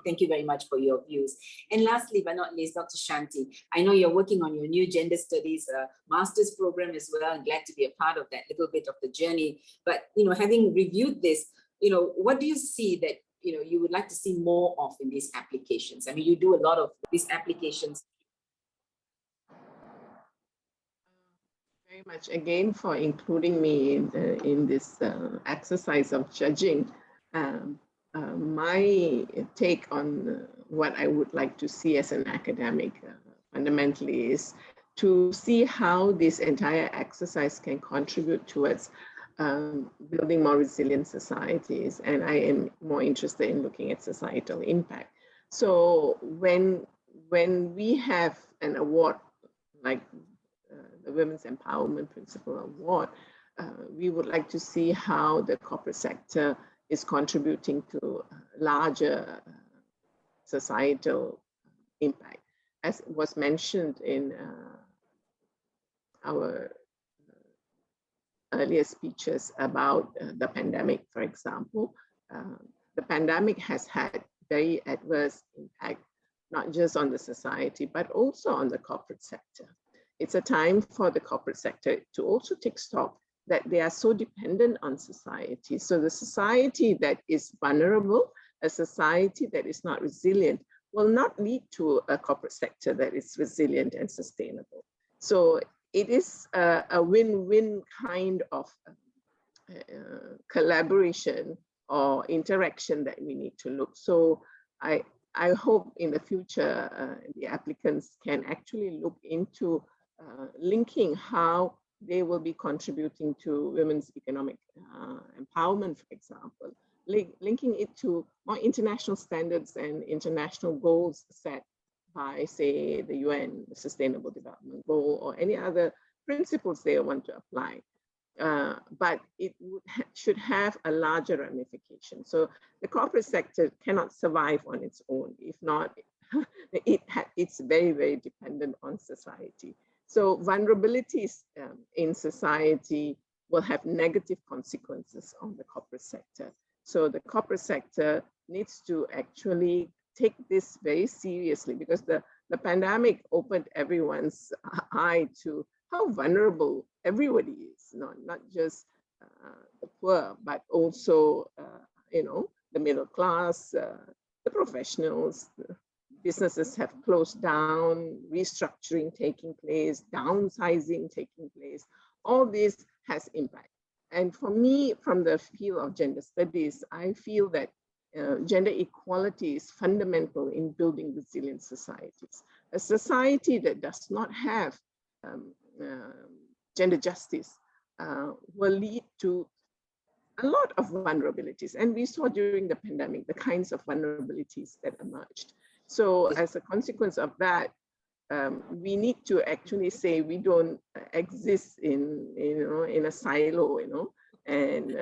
[SPEAKER 6] Thank you very much for your views. And lastly but not least, Dr. Shanti, I know you're working on your new gender studies master's program as well. I'm glad to be a part of that little bit of the journey. But having reviewed this, what do you see that you would like to see more of in these applications? I mean, you do a lot of these applications.
[SPEAKER 9] Very much again for including me in this exercise of judging. My take on what I would like to see as an academic fundamentally is to see how this entire exercise can contribute towards building more resilient societies. And I am more interested in looking at societal impact. So when we have an award like the Women's Empowerment Principle Award, we would like to see how the corporate sector is contributing to larger societal impact. As was mentioned in our earlier speeches about the pandemic, for example, the pandemic has had very adverse impact, not just on the society, but also on the corporate sector. It's a time for the corporate sector to also take stock that they are so dependent on society. So the society that is vulnerable, a society that is not resilient, will not lead to a corporate sector that is resilient and sustainable. So it is a win-win kind of collaboration or interaction that we need to look. So I hope in the future, the applicants can actually look into linking how they will be contributing to women's economic empowerment, for example, linking it to more international standards and international goals set by, say, the UN Sustainable Development Goal or any other principles they want to apply. But it should have a larger ramification. So the corporate sector cannot survive on its own. If not, it's very, very dependent on society. So vulnerabilities in society will have negative consequences on the corporate sector. So the corporate sector needs to actually take this very seriously, because the pandemic opened everyone's eye to how vulnerable everybody is, not just the poor, but also the middle class, the professionals. Businesses have closed down, restructuring taking place, downsizing taking place. All this has impact. And for me, from the field of gender studies, I feel that gender equality is fundamental in building resilient societies. A society that does not have gender justice will lead to a lot of vulnerabilities. And we saw during the pandemic the kinds of vulnerabilities that emerged. So as a consequence of that, we need to actually say we don't exist in a silo, and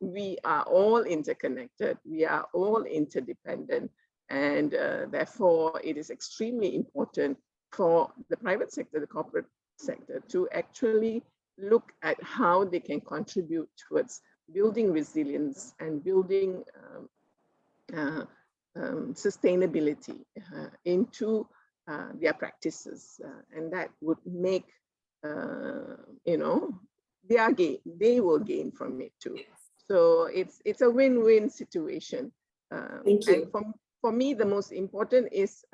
[SPEAKER 9] we are all interconnected, we are all interdependent, and therefore it is extremely important for the private sector, the corporate sector, to actually look at how they can contribute towards building resilience and building sustainability into their practices, and that would make they will gain from it too. So it's a win-win situation.
[SPEAKER 6] Thank you.
[SPEAKER 9] And for me, the most important is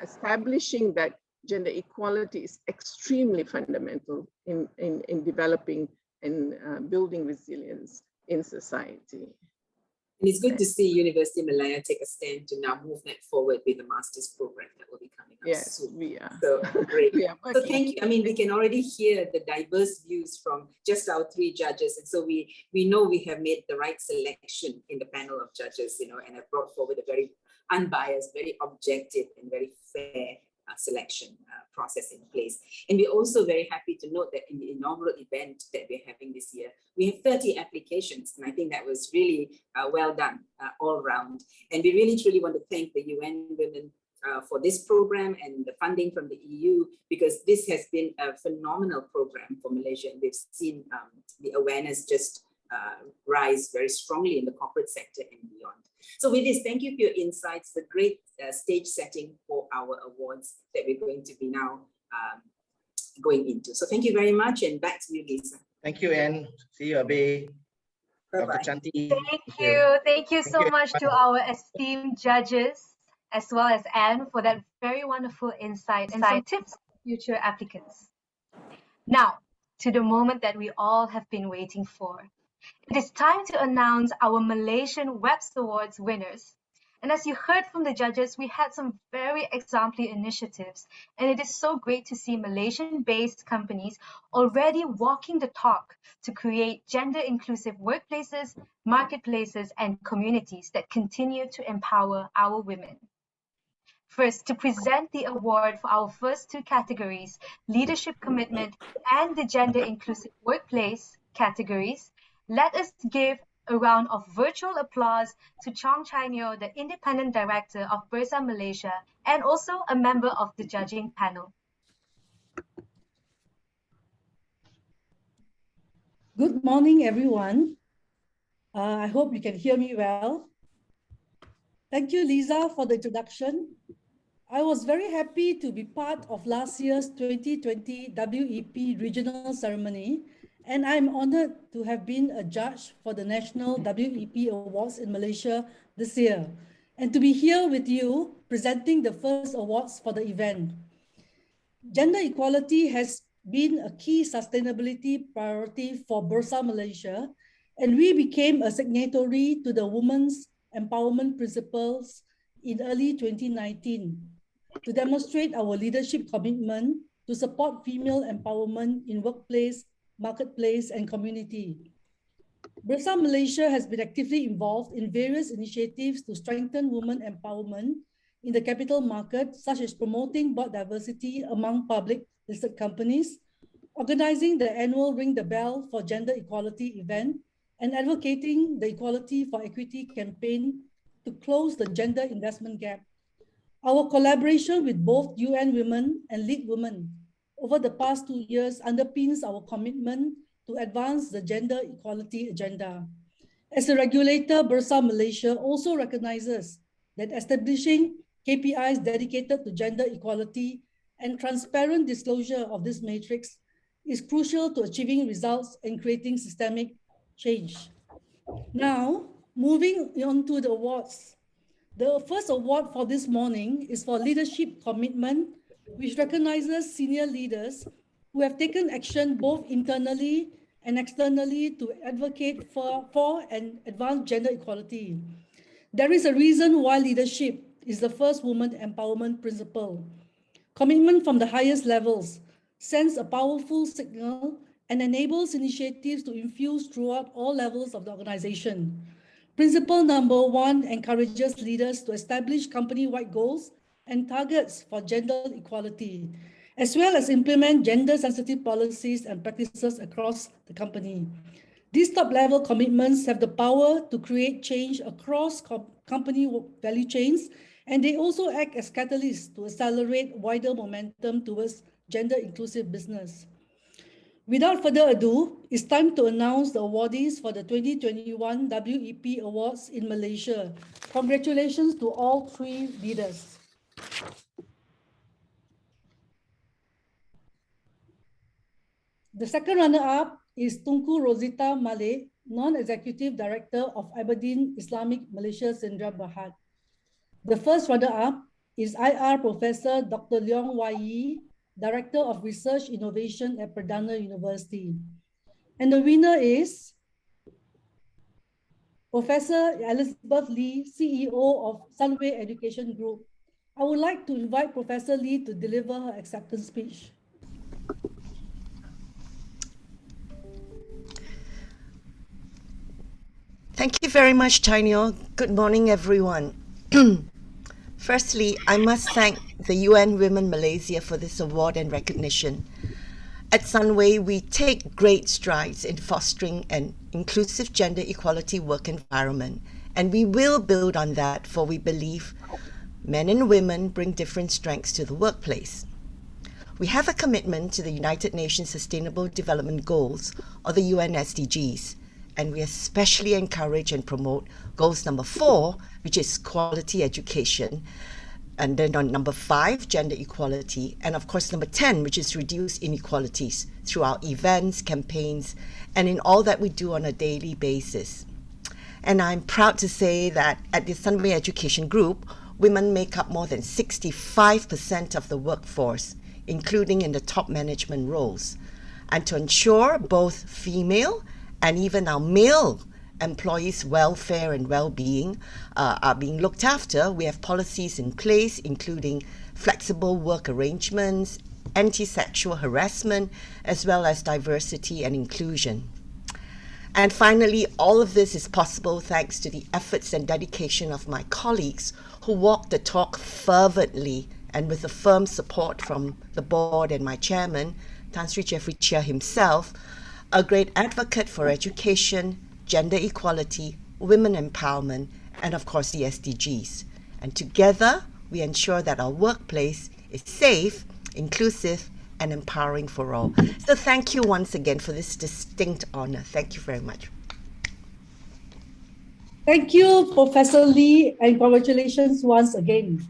[SPEAKER 9] establishing that gender equality is extremely fundamental in developing and building resilience in society.
[SPEAKER 6] And it's good to see University of Malaya take a stand to now move that forward with the master's program that will be coming up soon.
[SPEAKER 9] We are.
[SPEAKER 6] So great.
[SPEAKER 9] So
[SPEAKER 6] thank you. I mean, we can already hear the diverse views from just our three judges. And so we know we have made the right selection in the panel of judges, and have brought forward a very unbiased, very objective, and very fair selection process in place. And we're also very happy to note that in the inaugural event that we're having this year, we have 30 applications. And I think that was really well done all round. And we really truly want to thank the UN Women for this program and the funding from the EU, because this has been a phenomenal program for Malaysia. And we've seen the awareness just rise very strongly in the corporate sector and beyond. So with this, thank you for your insights, the great stage setting for our awards that we're going to be now going into. So thank you very much, and back to you, Lisa.
[SPEAKER 7] Thank you, Anne. See you, Abe. Dr. Chanti.
[SPEAKER 1] Thank you so much to our esteemed judges, as well as Anne, for that very wonderful insight and some tips for future applicants. Now, to the moment that we all have been waiting for. It is time to announce our Malaysian WEPs Awards winners. And as you heard from the judges, we had some very exemplary initiatives. And it is so great to see Malaysian-based companies already walking the talk to create gender-inclusive workplaces, marketplaces, and communities that continue to empower our women. First, to present the award for our first two categories, leadership commitment and the gender-inclusive workplace categories, let us give a round of virtual applause to Chong Chai-Neo, the Independent Director of Bursa Malaysia, and also a member of the judging panel.
[SPEAKER 10] Good morning, everyone. I hope you can hear me well. Thank you, Lisa, for the introduction. I was very happy to be part of last year's 2020 WEP regional ceremony, and I'm honored to have been a judge for the National WEP Awards in Malaysia this year, and to be here with you presenting the first awards for the event. Gender equality has been a key sustainability priority for Bursa Malaysia, and we became a signatory to the Women's Empowerment Principles in early 2019 to demonstrate our leadership commitment to support female empowerment in workplace, marketplace, and community. Bursa Malaysia has been actively involved in various initiatives to strengthen women empowerment in the capital market, such as promoting board diversity among public listed companies, organizing the annual Ring the Bell for Gender Equality event, and advocating the Equality for Equity campaign to close the gender investment gap. Our collaboration with both UN Women and LeadWomen over the past 2 years underpins our commitment to advance the gender equality agenda. As a regulator, Bursa Malaysia also recognizes that establishing KPIs dedicated to gender equality and transparent disclosure of this matrix is crucial to achieving results and creating systemic change. Now, moving on to the awards. The first award for this morning is for leadership commitment, which recognizes senior leaders who have taken action both internally and externally to advocate for and advance gender equality. There is a reason why leadership is the first woman empowerment principle. Commitment from the highest levels sends a powerful signal and enables initiatives to infuse throughout all levels of the organization. Principle number 1 encourages leaders to establish company-wide goals and targets for gender equality, as well as implement gender-sensitive policies and practices across the company. These top-level commitments have the power to create change across company value chains, and they also act as catalysts to accelerate wider momentum towards gender-inclusive business. Without further ado, it's time to announce the awardees for the 2021 WEP Awards in Malaysia. Congratulations to all three leaders. The second runner-up is Tunku Rosita Malik, Non-Executive Director of Aberdeen Islamic Malaysia Sdn Bhd. The first runner-up is IR Professor Dr. Leong Wai Yi, Director of Research Innovation at Perdana University. And the winner is Professor Elizabeth Lee, CEO of Sunway Education Group. I would like to invite Professor Lee to deliver her acceptance speech.
[SPEAKER 11] Thank you very much, Tainio. Good morning, everyone. Firstly, I must thank the UN Women Malaysia for this award and recognition. At Sunway, we take great strides in fostering an inclusive gender equality work environment, and we will build on that, for we believe men and women bring different strengths to the workplace. We have a commitment to the United Nations Sustainable Development Goals, or the UN SDGs, and we especially encourage and promote goals number 4, which is quality education, and then on number 5, gender equality, and of course number 10, which is reduce inequalities through our events, campaigns, and in all that we do on a daily basis. And I'm proud to say that at the Sunway Education Group, women make up more than 65% of the workforce, including in the top management roles. And to ensure both female and even our male employees' welfare and well-being are being looked after, we have policies in place, including flexible work arrangements, anti-sexual harassment, as well as diversity and inclusion. And finally, all of this is possible thanks to the efforts and dedication of my colleagues who walk the talk fervently and with the firm support from the board and my chairman, Tan Sri Jeffrey Chia himself, a great advocate for education, gender equality, women empowerment, and of course the SDGs. And together, we ensure that our workplace is safe, inclusive, and empowering for all. So thank you once again for this distinct honor. Thank you very much.
[SPEAKER 10] Thank you, Professor Lee, and congratulations once again.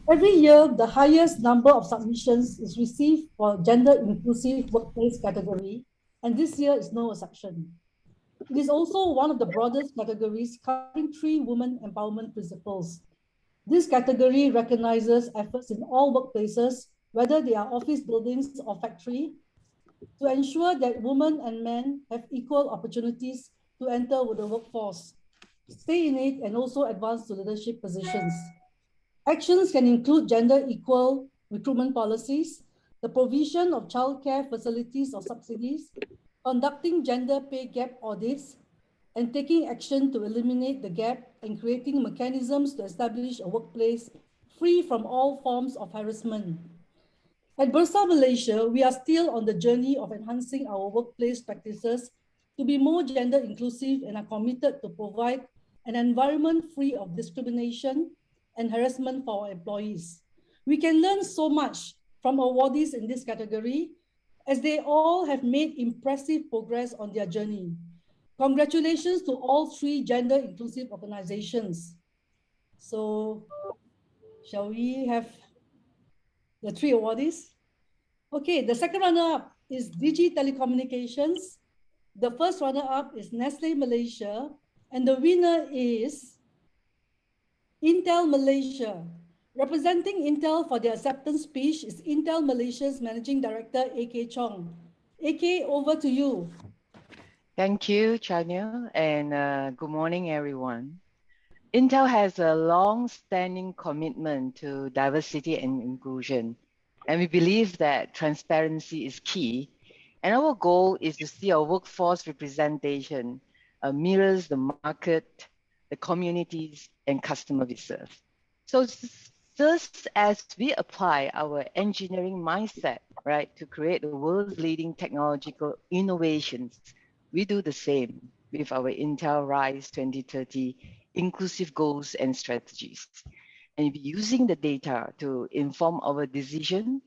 [SPEAKER 10] Every year, the highest number of submissions is received for gender inclusive workplace category, and this year is no exception. It is also one of the broadest categories covering 3 women empowerment principles. This category recognizes efforts in all workplaces, whether they are office buildings or factory, to ensure that women and men have equal opportunities to enter the workforce, stay in it, and also advance to leadership positions. Actions can include gender equal recruitment policies, the provision of childcare facilities or subsidies, conducting gender pay gap audits, and taking action to eliminate the gap and creating mechanisms to establish a workplace free from all forms of harassment. At Bursa Malaysia, we are still on the journey of enhancing our workplace practices to be more gender inclusive and are committed to provide an environment free of discrimination and harassment for our employees. We can learn so much from awardees in this category, as they all have made impressive progress on their journey. Congratulations to all 3 gender inclusive organizations. So, shall we have the 3 awardees? Okay, the second runner-up is Digi Telecommunications. The first runner-up is Nestle Malaysia, and the winner is Intel Malaysia. Representing Intel for the acceptance speech is Intel Malaysia's Managing Director, AK Chong. AK, over to you.
[SPEAKER 12] Thank you, Chanyo, and good morning, everyone. Intel has a long-standing commitment to diversity and inclusion, and we believe that transparency is key, and our goal is to see our workforce representation mirrors the market, the communities, and customers we serve. So just as we apply our engineering mindset, right, to create the world's leading technological innovations, we do the same with our Intel Rise 2030 inclusive goals and strategies. And using the data to inform our decision,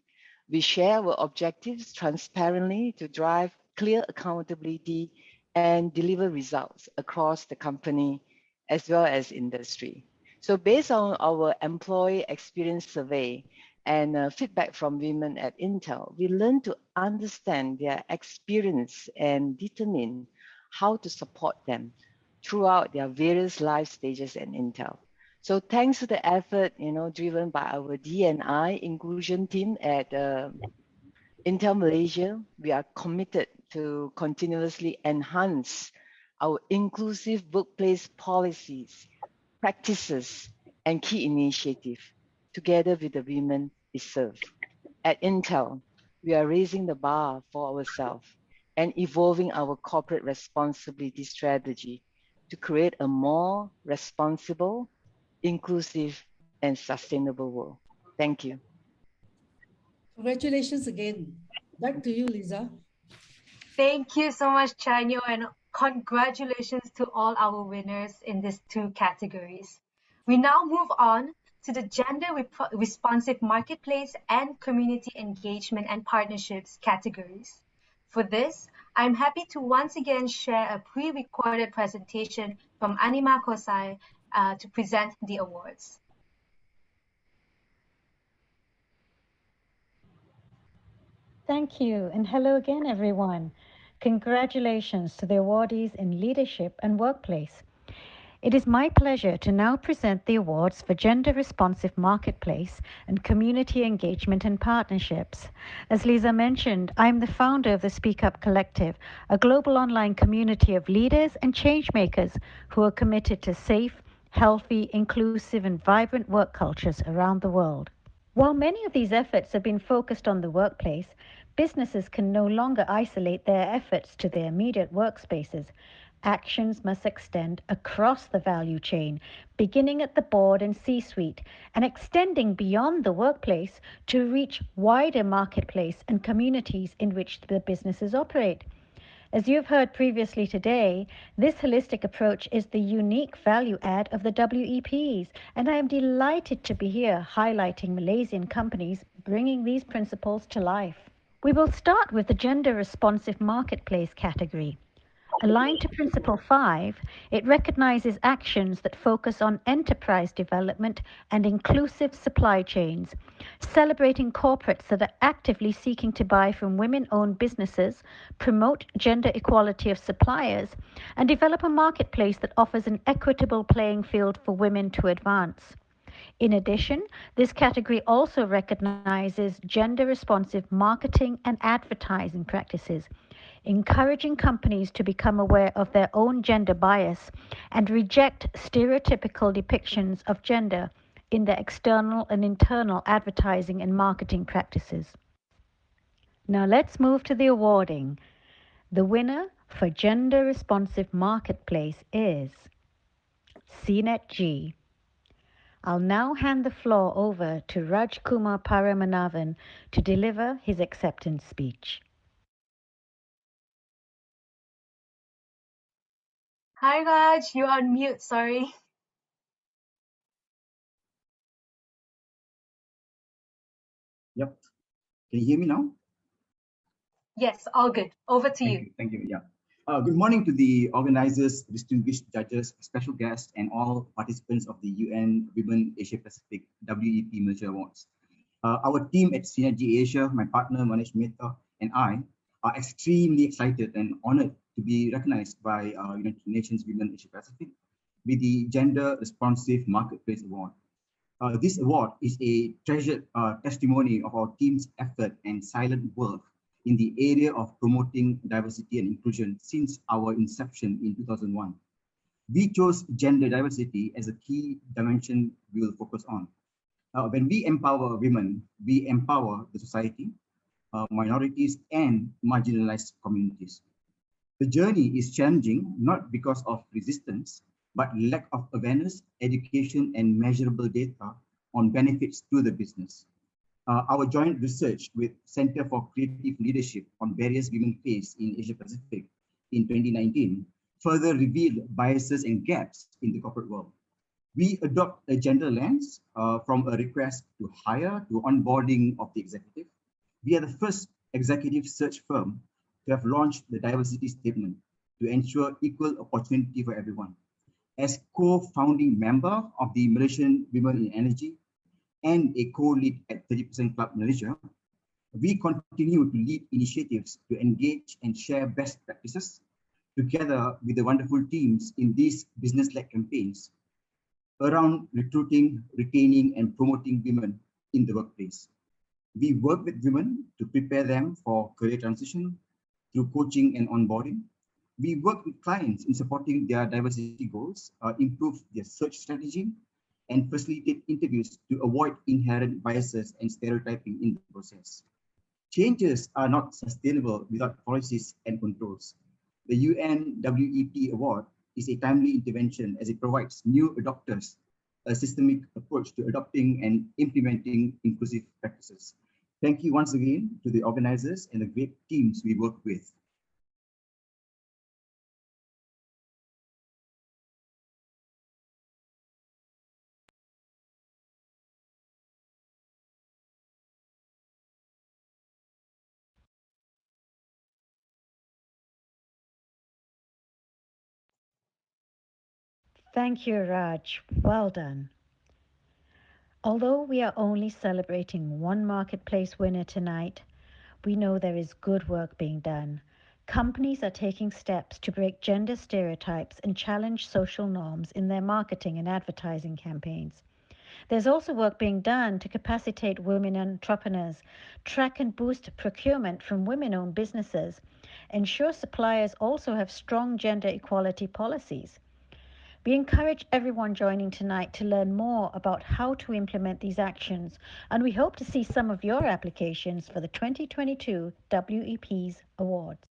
[SPEAKER 12] we share our objectives transparently to drive clear accountability and deliver results across the company as well as industry. So based on our employee experience survey and feedback from women at Intel, we learn to understand their experience and determine how to support them throughout their various life stages at Intel. So thanks to the effort, driven by our D&I inclusion team at Intel Malaysia, we are committed to continuously enhance our inclusive workplace policies, practices, and key initiatives together with the women we serve. At Intel, we are raising the bar for ourselves and evolving our corporate responsibility strategy to create a more responsible, inclusive, and sustainable world. Thank you.
[SPEAKER 10] Congratulations again. Back to you, Lisa.
[SPEAKER 1] Thank you so much, Chanyo, and congratulations to all our winners in these two categories. We now move on to the Gender Responsive Marketplace and Community Engagement and Partnerships categories. For this, I'm happy to once again share a pre-recorded presentation from Anima Kosai to present the awards.
[SPEAKER 5] Thank you, and hello again, everyone. Congratulations to the awardees in leadership and workplace. It is my pleasure to now present the awards for Gender Responsive Marketplace and Community Engagement and Partnerships. As Lisa mentioned, I'm the founder of the Speak Up Collective, a global online community of leaders and change makers who are committed to safe, healthy, inclusive, and vibrant work cultures around the world. While many of these efforts have been focused on the workplace, businesses can no longer isolate their efforts to their immediate workspaces. Actions must extend across the value chain, beginning at the board and C-suite, and extending beyond the workplace to reach wider marketplace and communities in which the businesses operate. As you've heard previously today, this holistic approach is the unique value add of the WEPs, and I am delighted to be here highlighting Malaysian companies bringing these principles to life. We will start with the Gender Responsive Marketplace category. Aligned to Principle 5, it recognizes actions that focus on enterprise development and inclusive supply chains, celebrating corporates that are actively seeking to buy from women-owned businesses, promote gender equality of suppliers, and develop a marketplace that offers an equitable playing field for women to advance. In addition, this category also recognizes gender-responsive marketing and advertising practices, encouraging companies to become aware of their own gender bias and reject stereotypical depictions of gender in their external and internal advertising and marketing practices. Now let's move to the awarding. The winner for Gender Responsive Marketplace is CNET-G. I'll now hand the floor over to Raj Kumar Paramanavan to deliver his acceptance speech.
[SPEAKER 1] Hi Raj, you're on mute, sorry.
[SPEAKER 13] Yep. Can you hear me now?
[SPEAKER 1] Yes, all good. Over to you.
[SPEAKER 13] Thank you. Yeah. Good morning to the organizers, distinguished judges, special guests, and all participants of the UN Women Asia Pacific WEP Malaysia Awards. Our team at Synergy Asia, my partner Manish Mehta, and I are extremely excited and honored to be recognized by United Nations Women Asia Pacific with the Gender Responsive Marketplace Award. This award is a treasured testimony of our team's effort and silent work in the area of promoting diversity and inclusion since our inception in 2001. We chose gender diversity as a key dimension we will focus on. When we empower women, we empower the society, minorities, and marginalized communities. The journey is challenging, not because of resistance, but lack of awareness, education, and measurable data on benefits to the business. Our joint research with Center for Creative Leadership on barriers women face in Asia Pacific in 2019 further revealed biases and gaps in the corporate world. We adopt a gender lens from a request to hire to onboarding of the executive. We are the first executive search firm to have launched the diversity statement to ensure equal opportunity for everyone. As co-founding member of the Malaysian Women in Energy and a co-lead at 30% Club Malaysia, we continue to lead initiatives to engage and share best practices together with the wonderful teams in these business-led campaigns around recruiting, retaining, and promoting women in the workplace. We work with women to prepare them for career transition through coaching and onboarding. We work with clients in supporting their diversity goals, improve their search strategy, and facilitate interviews to avoid inherent biases and stereotyping in the process. Changes are not sustainable without policies and controls. The UN WEP Award is a timely intervention as it provides new adopters a systemic approach to adopting and implementing inclusive practices. Thank you once again to the organizers and the great teams we work with.
[SPEAKER 5] Thank you, Raj. Well done. Although we are only celebrating one marketplace winner tonight, we know there is good work being done. Companies are taking steps to break gender stereotypes and challenge social norms in their marketing and advertising campaigns. There's also work being done to capacitate women entrepreneurs, track and boost procurement from women-owned businesses, ensure suppliers also have strong gender equality policies. We encourage everyone joining tonight to learn more about how to implement these actions, and we hope to see some of your applications for the 2022 WEPs Awards.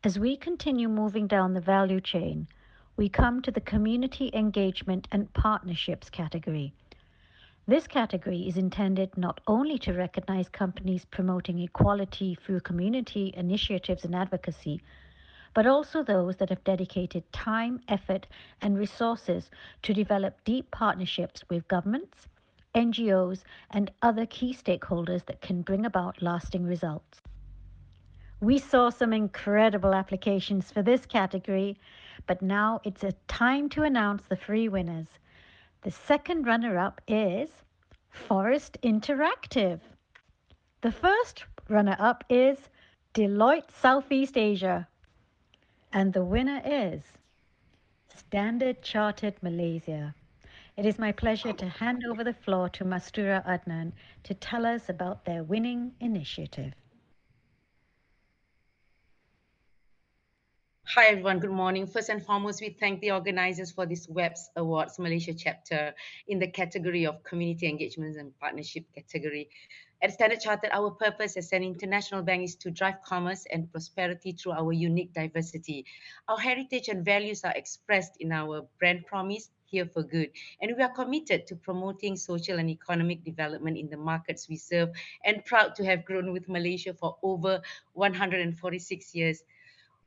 [SPEAKER 5] As we continue moving down the value chain, we come to the Community Engagement and Partnerships category. This category is intended not only to recognize companies promoting equality through community initiatives and advocacy, but also those that have dedicated time, effort, and resources to develop deep partnerships with governments, NGOs, and other key stakeholders that can bring about lasting results. We saw some incredible applications for this category, but now it's a time to announce the 3 winners. The second runner-up is Forest Interactive. The first runner-up is Deloitte Southeast Asia. And the winner is Standard Chartered Malaysia. It is my pleasure to hand over the floor to Mastura Adnan to tell us about their winning initiative.
[SPEAKER 14] Hi everyone, good morning. First and foremost, we thank the organizers for this WEPs Awards Malaysia chapter in the category of Community Engagements and Partnership category. At Standard Chartered, our purpose as an international bank is to drive commerce and prosperity through our unique diversity. Our heritage and values are expressed in our brand promise, Here for Good, and we are committed to promoting social and economic development in the markets we serve, and proud to have grown with Malaysia for over 146 years.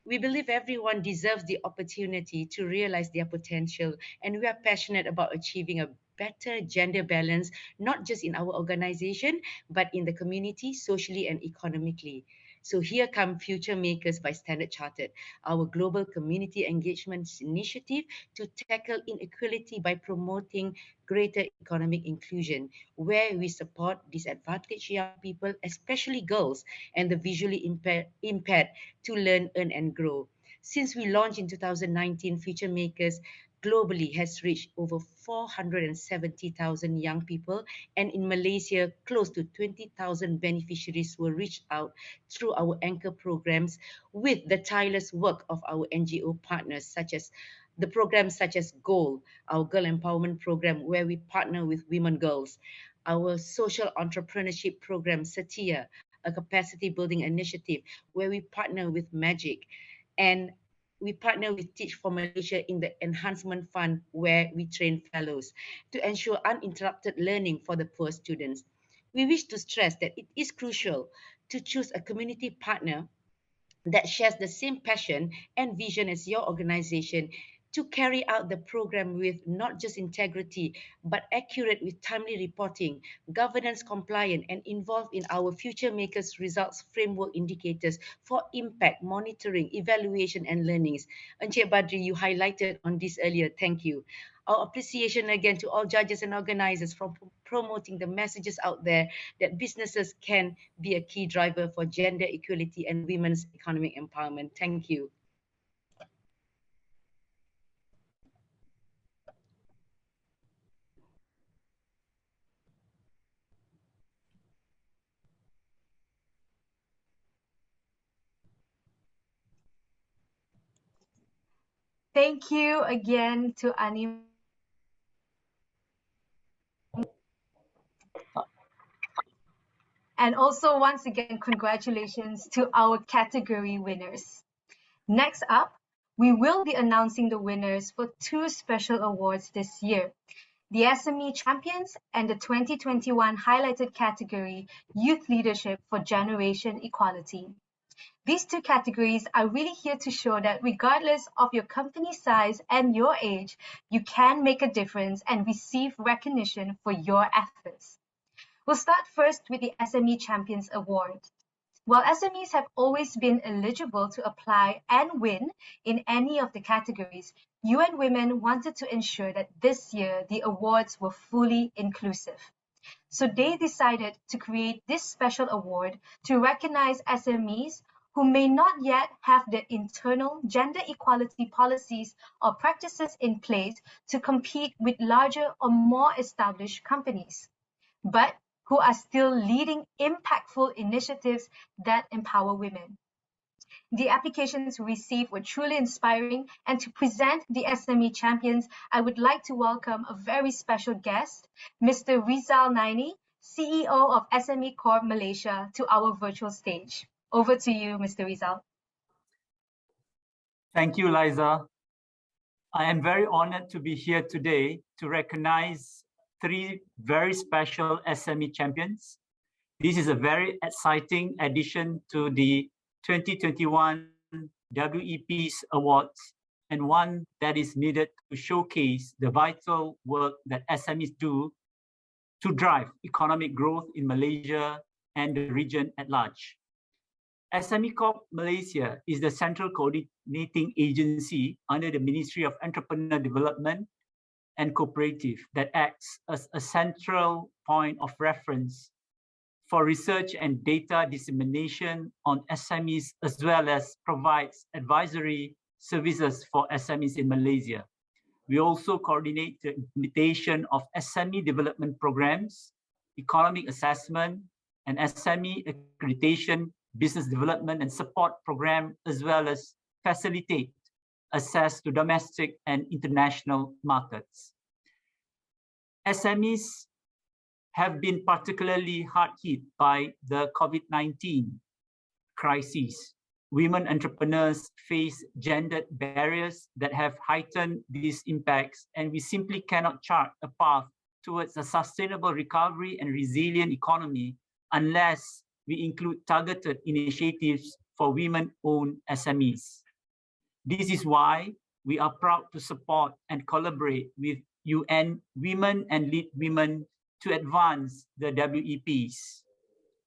[SPEAKER 14] We believe everyone deserves the opportunity to realize their potential, and we are passionate about achieving a better gender balance, not just in our organization, but in the community, socially and economically. So here come Future Makers by Standard Chartered, our global community engagement initiative to tackle inequality by promoting greater economic inclusion, where we support disadvantaged young people, especially girls, and the visually impaired to learn, earn, and grow. Since we launched in 2019, Future Makers globally has reached over 470,000 young people, and in Malaysia, close to 20,000 beneficiaries were reached out through our anchor programs with the tireless work of our NGO partners, such as the programs such as GOAL, our Girl Empowerment Program, where we partner with women girls, our social entrepreneurship program, Setia, a capacity building initiative where we partner with Magic, and we partner with Teach for Malaysia in the Enhancement Fund, where we train fellows to ensure uninterrupted learning for the poor students. We wish to stress that it is crucial to choose a community partner that shares the same passion and vision as your organization to carry out the program with not just integrity, but accurate with timely reporting, governance compliant, and involved in our Future Makers results framework indicators for impact, monitoring, evaluation, and learnings. Encik Badri, you highlighted on this earlier. Thank you. Our appreciation again to all judges and organizers for promoting the messages out there that businesses can be a key driver for gender equality and women's economic empowerment. Thank you.
[SPEAKER 1] Thank you again to Anima. And also, once again, congratulations to our category winners. Next up, we will be announcing the winners for 2 special awards this year, the SME Champions and the 2021 highlighted category, Youth Leadership for Generation Equality. These 2 categories are really here to show that regardless of your company size and your age, you can make a difference and receive recognition for your efforts. We'll start first with the SME Champions Award. While SMEs have always been eligible to apply and win in any of the categories, UN Women wanted to ensure that this year the awards were fully inclusive. So they decided to create this special award to recognize SMEs who may not yet have the internal gender equality policies or practices in place to compete with larger or more established companies, but who are still leading impactful initiatives that empower women. The applications we received were truly inspiring, and to present the SME Champions, I would like to welcome a very special guest, Mr. Rizal Naini, CEO of SME Corp Malaysia, to our virtual stage. Over to you, Mr. Rizal.
[SPEAKER 15] Thank you, Liza. I am very honored to be here today to recognize 3 very special SME champions. This is a very exciting addition to the 2021 WEPs Awards, and one that is needed to showcase the vital work that SMEs do to drive economic growth in Malaysia and the region at large. SME Corp Malaysia is the central coordinating agency under the Ministry of Entrepreneur Development and Cooperative that acts as a central point of reference for research and data dissemination on SMEs, as well as provides advisory services for SMEs in Malaysia. We also coordinate the implementation of SME development programs, economic assessment, and SME accreditation, business development and support program, as well as facilitate access to domestic and international markets. SMEs have been particularly hard hit by the COVID-19 crisis. Women entrepreneurs face gendered barriers that have heightened these impacts, and we simply cannot chart a path towards a sustainable recovery and resilient economy unless we include targeted initiatives for women-owned SMEs. This is why we are proud to support and collaborate with UN Women and LeadWomen to advance the WEPs.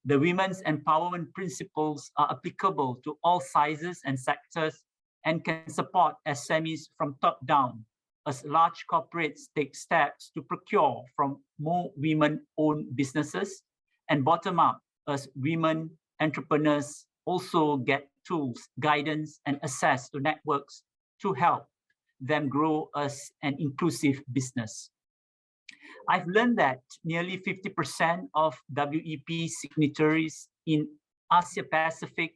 [SPEAKER 15] The women's empowerment principles are applicable to all sizes and sectors and can support SMEs from top down as large corporates take steps to procure from more women-owned businesses, and bottom up as women entrepreneurs also get tools, guidance, and access to networks to help them grow as an inclusive business. I've learned that nearly 50% of WEP signatories in Asia Pacific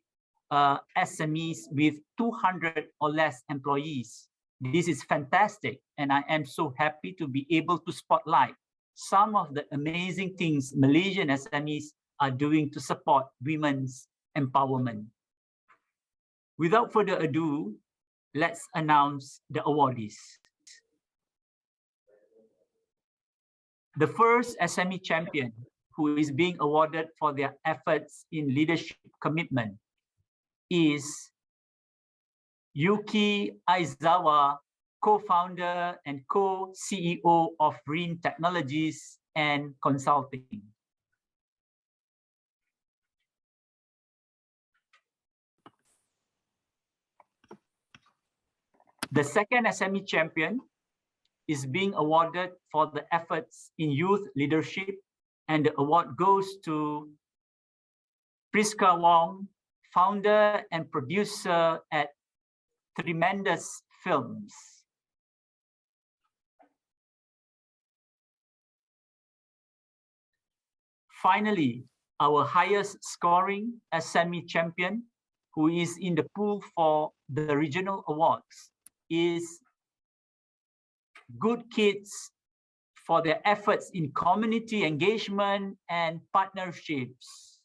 [SPEAKER 15] SMEs with 200 or less employees. This is fantastic, and I am so happy to be able to spotlight some of the amazing things Malaysian SMEs are doing to support women's empowerment. Without further ado, let's announce the awardees. The first SME champion who is being awarded for their efforts in leadership commitment is Yuki Aizawa, co-founder and co-CEO of Green Technologies and Consulting. The second SME champion is being awarded for the efforts in youth leadership, and the award goes to Priska Wong, founder and producer at Tremendous Films. Finally, our highest scoring SME champion, who is in the pool for the regional awards, is Good Kids for their efforts in community engagement and partnerships.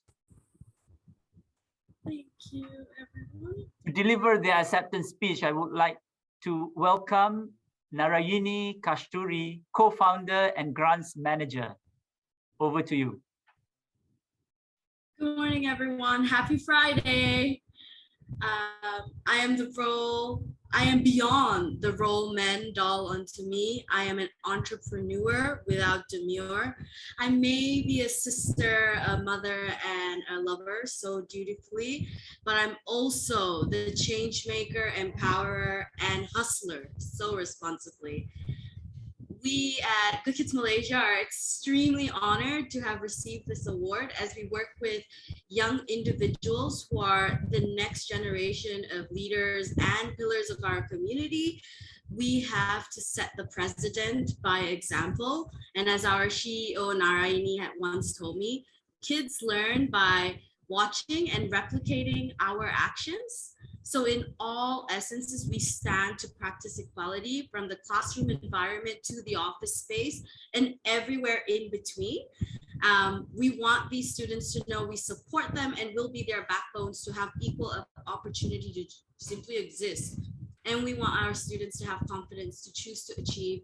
[SPEAKER 16] Thank you, everyone.
[SPEAKER 15] To deliver their acceptance speech, I would like to welcome Narayini Kasturi, co-founder and grants manager. Over to you.
[SPEAKER 16] Good morning, everyone. Happy Friday. I am beyond the role men doll unto me. I am an entrepreneur without demur. I may be a sister, a mother, and a lover so dutifully, but I'm also the change maker, empowerer, and hustler so responsibly. We at Good Kids Malaysia are extremely honored to have received this award as we work with young individuals who are the next generation of leaders and pillars of our community. We have to set the precedent by example. And as our CEO Narayini had once told me, kids learn by watching and replicating our actions. So in all essences, we stand to practice equality from the classroom environment to the office space and everywhere in between. We want these students to know we support them and will be their backbones to have equal opportunity to simply exist. And we want our students to have confidence to choose to achieve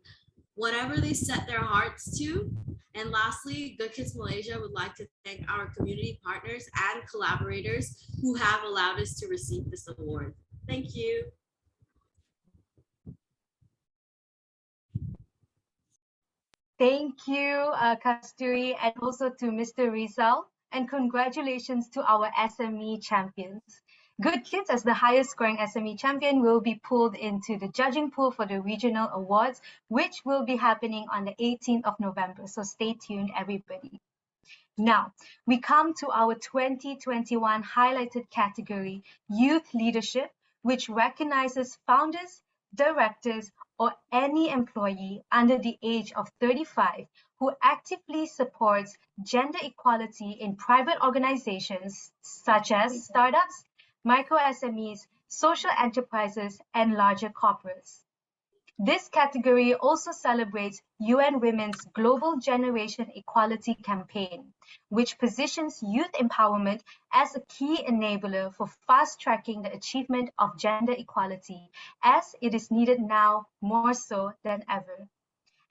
[SPEAKER 16] whatever they set their hearts to. And lastly, Good Kids Malaysia would like to thank our community partners and collaborators who have allowed us to receive this award. Thank you.
[SPEAKER 1] Thank you, Kasturi, and also to Mr. Rizal. And congratulations to our SME champions. Good Kids, as the highest scoring SME champion, will be pulled into the judging pool for the regional awards, which will be happening on the 18th of November. So stay tuned, everybody. Now, we come to our 2021 highlighted category, Youth Leadership, which recognizes founders, directors, or any employee under the age of 35 who actively supports gender equality in private organizations such as startups, micro SMEs, social enterprises, and larger corporates. This category also celebrates UN Women's Global Generation Equality Campaign, which positions youth empowerment as a key enabler for fast-tracking the achievement of gender equality, as it is needed now more so than ever.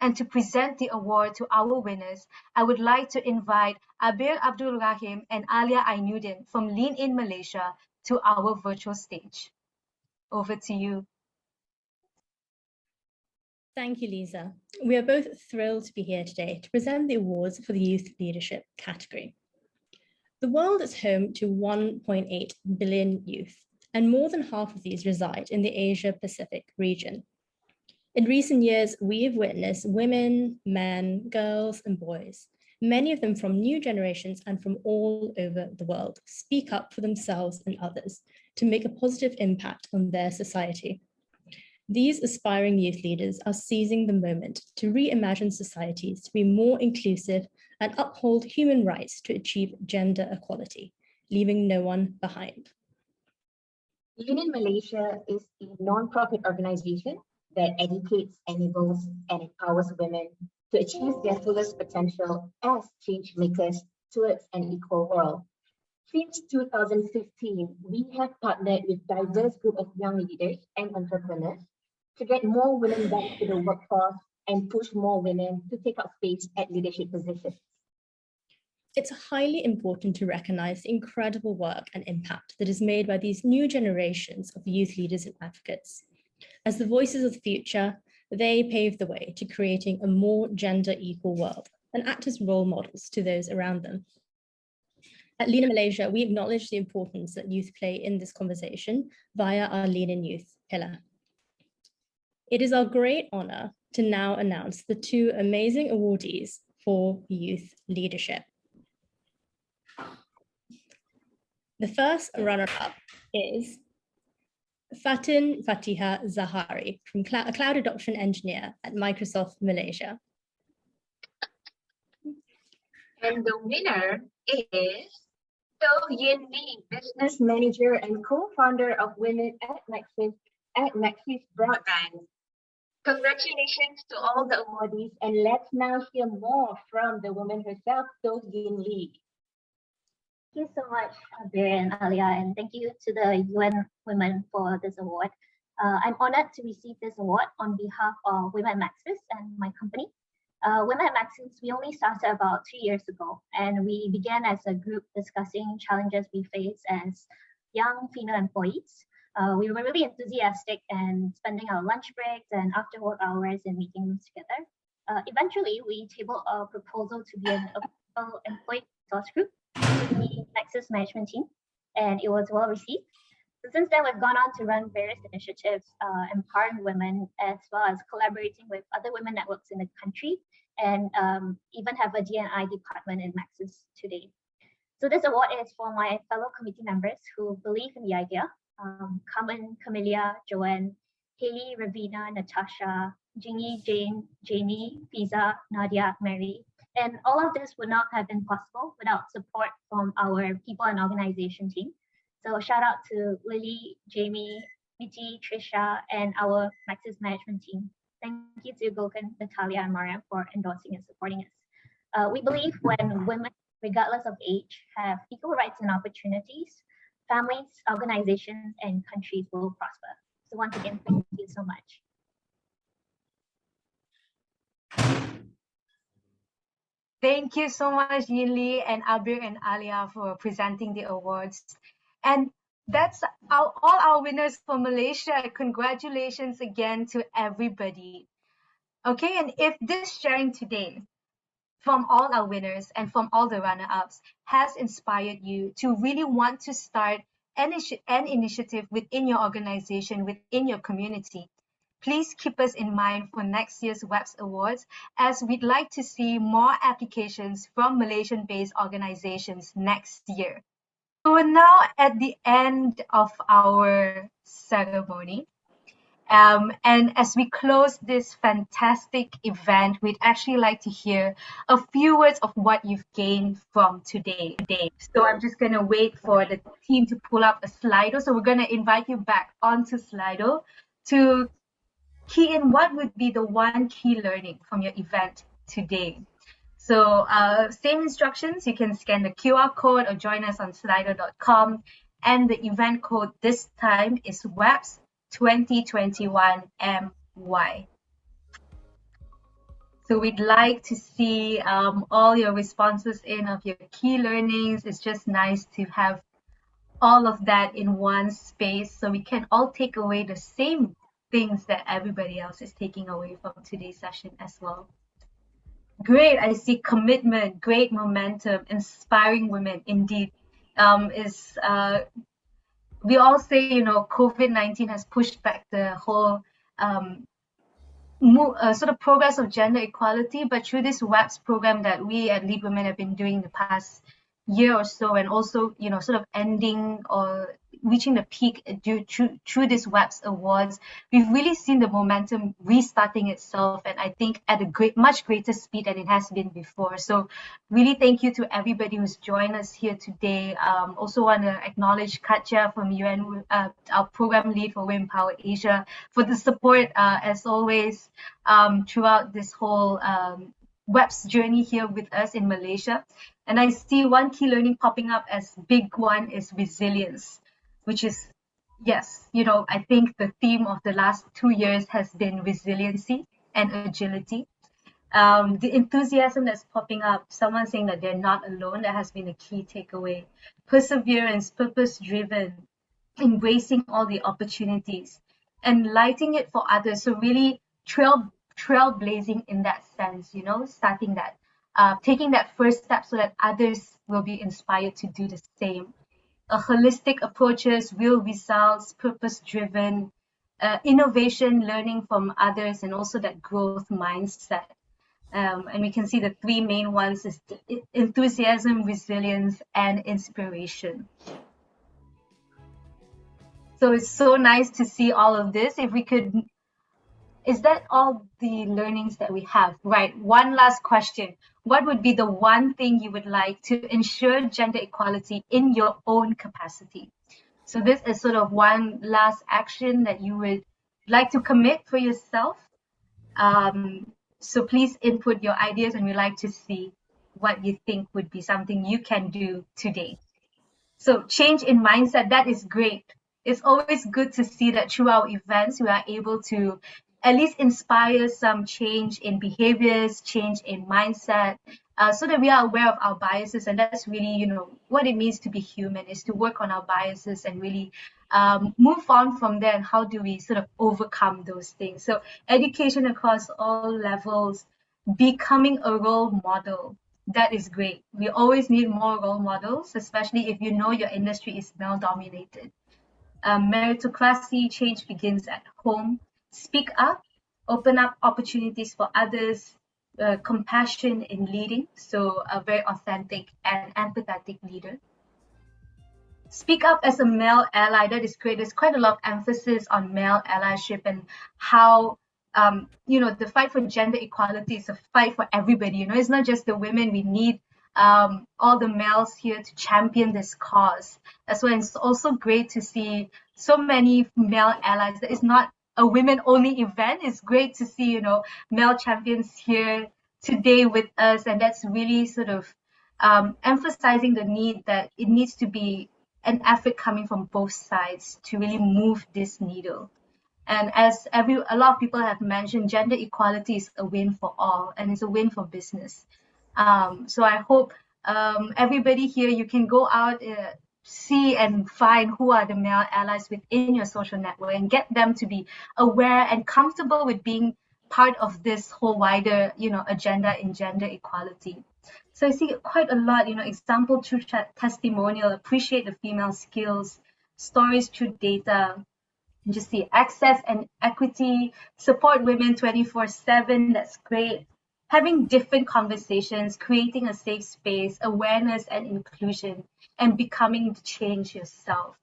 [SPEAKER 1] And to present the award to our winners, I would like to invite Abir Abdul Rahim and Alia Ainuddin from Lean In Malaysia to our virtual stage. Over to you.
[SPEAKER 17] Thank you, Lisa. We are both thrilled to be here today to present the awards for the Youth Leadership category. The world is home to 1.8 billion youth, and more than half of these reside in the Asia-Pacific region. In recent years, we have witnessed women, men, girls, and boys, many of them from new generations and from all over the world, speak up for themselves and others to make a positive impact on their society. These aspiring youth leaders are seizing the moment to reimagine societies to be more inclusive and uphold human rights to achieve gender equality, leaving no one behind.
[SPEAKER 8] Lean In Malaysia is a non-profit organization that educates, enables, and empowers women to achieve their fullest potential as change makers towards an equal world. Since 2015, we have partnered with diverse group of young leaders and entrepreneurs to get more women back to the workforce and push more women to take up space at leadership positions.
[SPEAKER 17] It's highly important to recognize the incredible work and impact that is made by these new generations of youth leaders and advocates. As the voices of the future, they pave the way to creating a more gender equal world and act as role models to those around them. At Lead in Malaysia, we acknowledge the importance that youth play in this conversation via our Lead in Youth pillar. It is our great honor to now announce the two amazing awardees for youth leadership. The first runner-up is Fatin Fatiha Zahari, from a cloud adoption engineer at Microsoft Malaysia.
[SPEAKER 18] And the winner is So Yin Lee, business manager and co-founder of Women at Maxis Broadband. Congratulations to all the awardees, and let's now hear more from the woman herself, So Yin Lee.
[SPEAKER 19] Thank you so much, Abir and Alia, and thank you to the UN Women for this award. I'm honored to receive this award on behalf of Women at Maxis and my company. Women at Maxis, we only started about 2 years ago, and we began as a group discussing challenges we face as young female employees. We were really enthusiastic and spending our lunch breaks and after work hours in meeting rooms together. Eventually, we tabled a proposal to be an official employee resource group to the Maxis management team, and it was well received. So since then, we've gone on to run various initiatives empowering women, as well as collaborating with other women networks in the country, and even have a D&I department in Maxis today. So this award is for my fellow committee members who believe in the idea. Carmen, Camelia, Joanne, Haley, Ravina, Natasha, Jingy, Jane, Jamie, Fiza, Nadia, Mary. And all of this would not have been possible without support from our people and organization team. So shout out to Lily, Jamie, Miti, Trisha, and our Maxis management team. Thank you to Gulkan, Natalia, and Mariam for endorsing and supporting us. We believe when women, regardless of age, have equal rights and opportunities, families, organizations, and countries will prosper. So once again, thank you so much.
[SPEAKER 1] Thank you so much, Yin Lee and Abir and Alia, for presenting the awards. And that's all our winners for Malaysia. Congratulations again to everybody. Okay, and if this sharing today from all our winners and from all the runner-ups has inspired you to really want to start an initiative within your organization, within your community, please keep us in mind for next year's WEPs Awards, as we'd like to see more applications from Malaysian-based organizations next year. So we're now at the end of our ceremony. And as we close this fantastic event, we'd actually like to hear a few words of what you've gained from today. So I'm just going to wait for the team to pull up a Slido. So we're going to invite you back onto Slido to key in what would be the one key learning from your event today. So same instructions, you can scan the QR code or join us on slido.com. And the event code this time is WEPs 2021 MY. So we'd like to see all your responses of your key learnings. It's just nice to have all of that in one space so we can all take away the same things that everybody else is taking away from today's session as well. Great, I see commitment, great momentum, inspiring women indeed. We all say, you know, COVID-19 has pushed back the whole sort of progress of gender equality, but through this WEPs program that we at LeadWomen have been doing the past year or so, and also, you know, sort of ending or reaching the peak through this WEPs Awards, we've really seen the momentum restarting itself, and I think at a much greater speed than it has been before. So really thank you to everybody who's joined us here today. Also want to acknowledge Katja from UN, our program lead for WeEmpowerAsia, for the support as always throughout this whole WEPs journey here with us in Malaysia. And I see one key learning popping up as big one is resilience, which is, yes, I think the theme of the last 2 years has been resiliency and agility. The enthusiasm that's popping up, someone saying that they're not alone, that has been a key takeaway. Perseverance, purpose-driven, embracing all the opportunities and lighting it for others. So really trailblazing in that sense, starting that, taking that first step so that others will be inspired to do the same. A holistic approaches, real results, purpose-driven, innovation, learning from others, and also that growth mindset. And we can see the 3 main ones is enthusiasm, resilience, and inspiration. So it's so nice to see all of this. If we could, is that all the learnings that we have? Right, one last question. What would be the one thing you would like to ensure gender equality in your own capacity? So this is sort of one last action that you would like to commit for yourself. So please input your ideas, and we'd like to see what you think would be something you can do today. So change in mindset, that is great. It's always good to see that through our events, we are able to at least inspire some change in behaviors, change in mindset, so that we are aware of our biases. And that's really, what it means to be human, is to work on our biases and really move on from there. And how do we sort of overcome those things? So education across all levels, becoming a role model. That is great. We always need more role models, especially if your industry is male-dominated. Meritocracy, change begins at home. Speak up, open up opportunities for others, compassion in leading, so a very authentic and empathetic leader. Speak up as a male ally, that is great. There's quite a lot of emphasis on male allyship and how the fight for gender equality is a fight for everybody. It's not just the women. We need all the males here to champion this cause. That's why it's also great to see so many male allies. That is not a women-only event. It's great to see, male champions here today with us, and that's really sort of emphasizing the need that it needs to be an effort coming from both sides to really move this needle. And as a lot of people have mentioned, gender equality is a win for all, and it's a win for business. So I hope everybody here, you can go out, see and find who are the male allies within your social network and get them to be aware and comfortable with being part of this whole wider, agenda in gender equality. So I see quite a lot, example through testimonial, appreciate the female skills, stories through data, just see access and equity, support women 24/7, that's great. Having different conversations, creating a safe space, awareness and inclusion, and becoming the change yourself.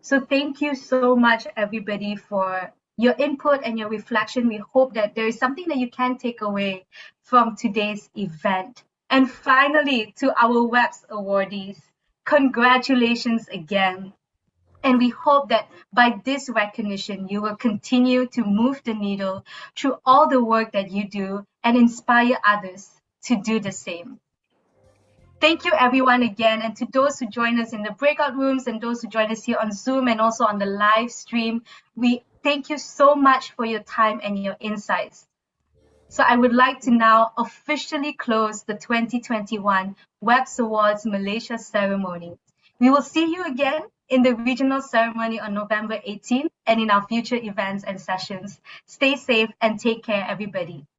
[SPEAKER 1] So thank you so much, everybody, for your input and your reflection. We hope that there is something that you can take away from today's event. And finally, to our WEPs awardees, congratulations again. And we hope that by this recognition, you will continue to move the needle through all the work that you do and inspire others to do the same. Thank you, everyone, again. And to those who join us in the breakout rooms and those who join us here on Zoom and also on the live stream, we thank you so much for your time and your insights. So I would like to now officially close the 2021 WEPs Awards Malaysia ceremony. We will see you again in the regional ceremony on November 18th and in our future events and sessions. Stay safe and take care, everybody.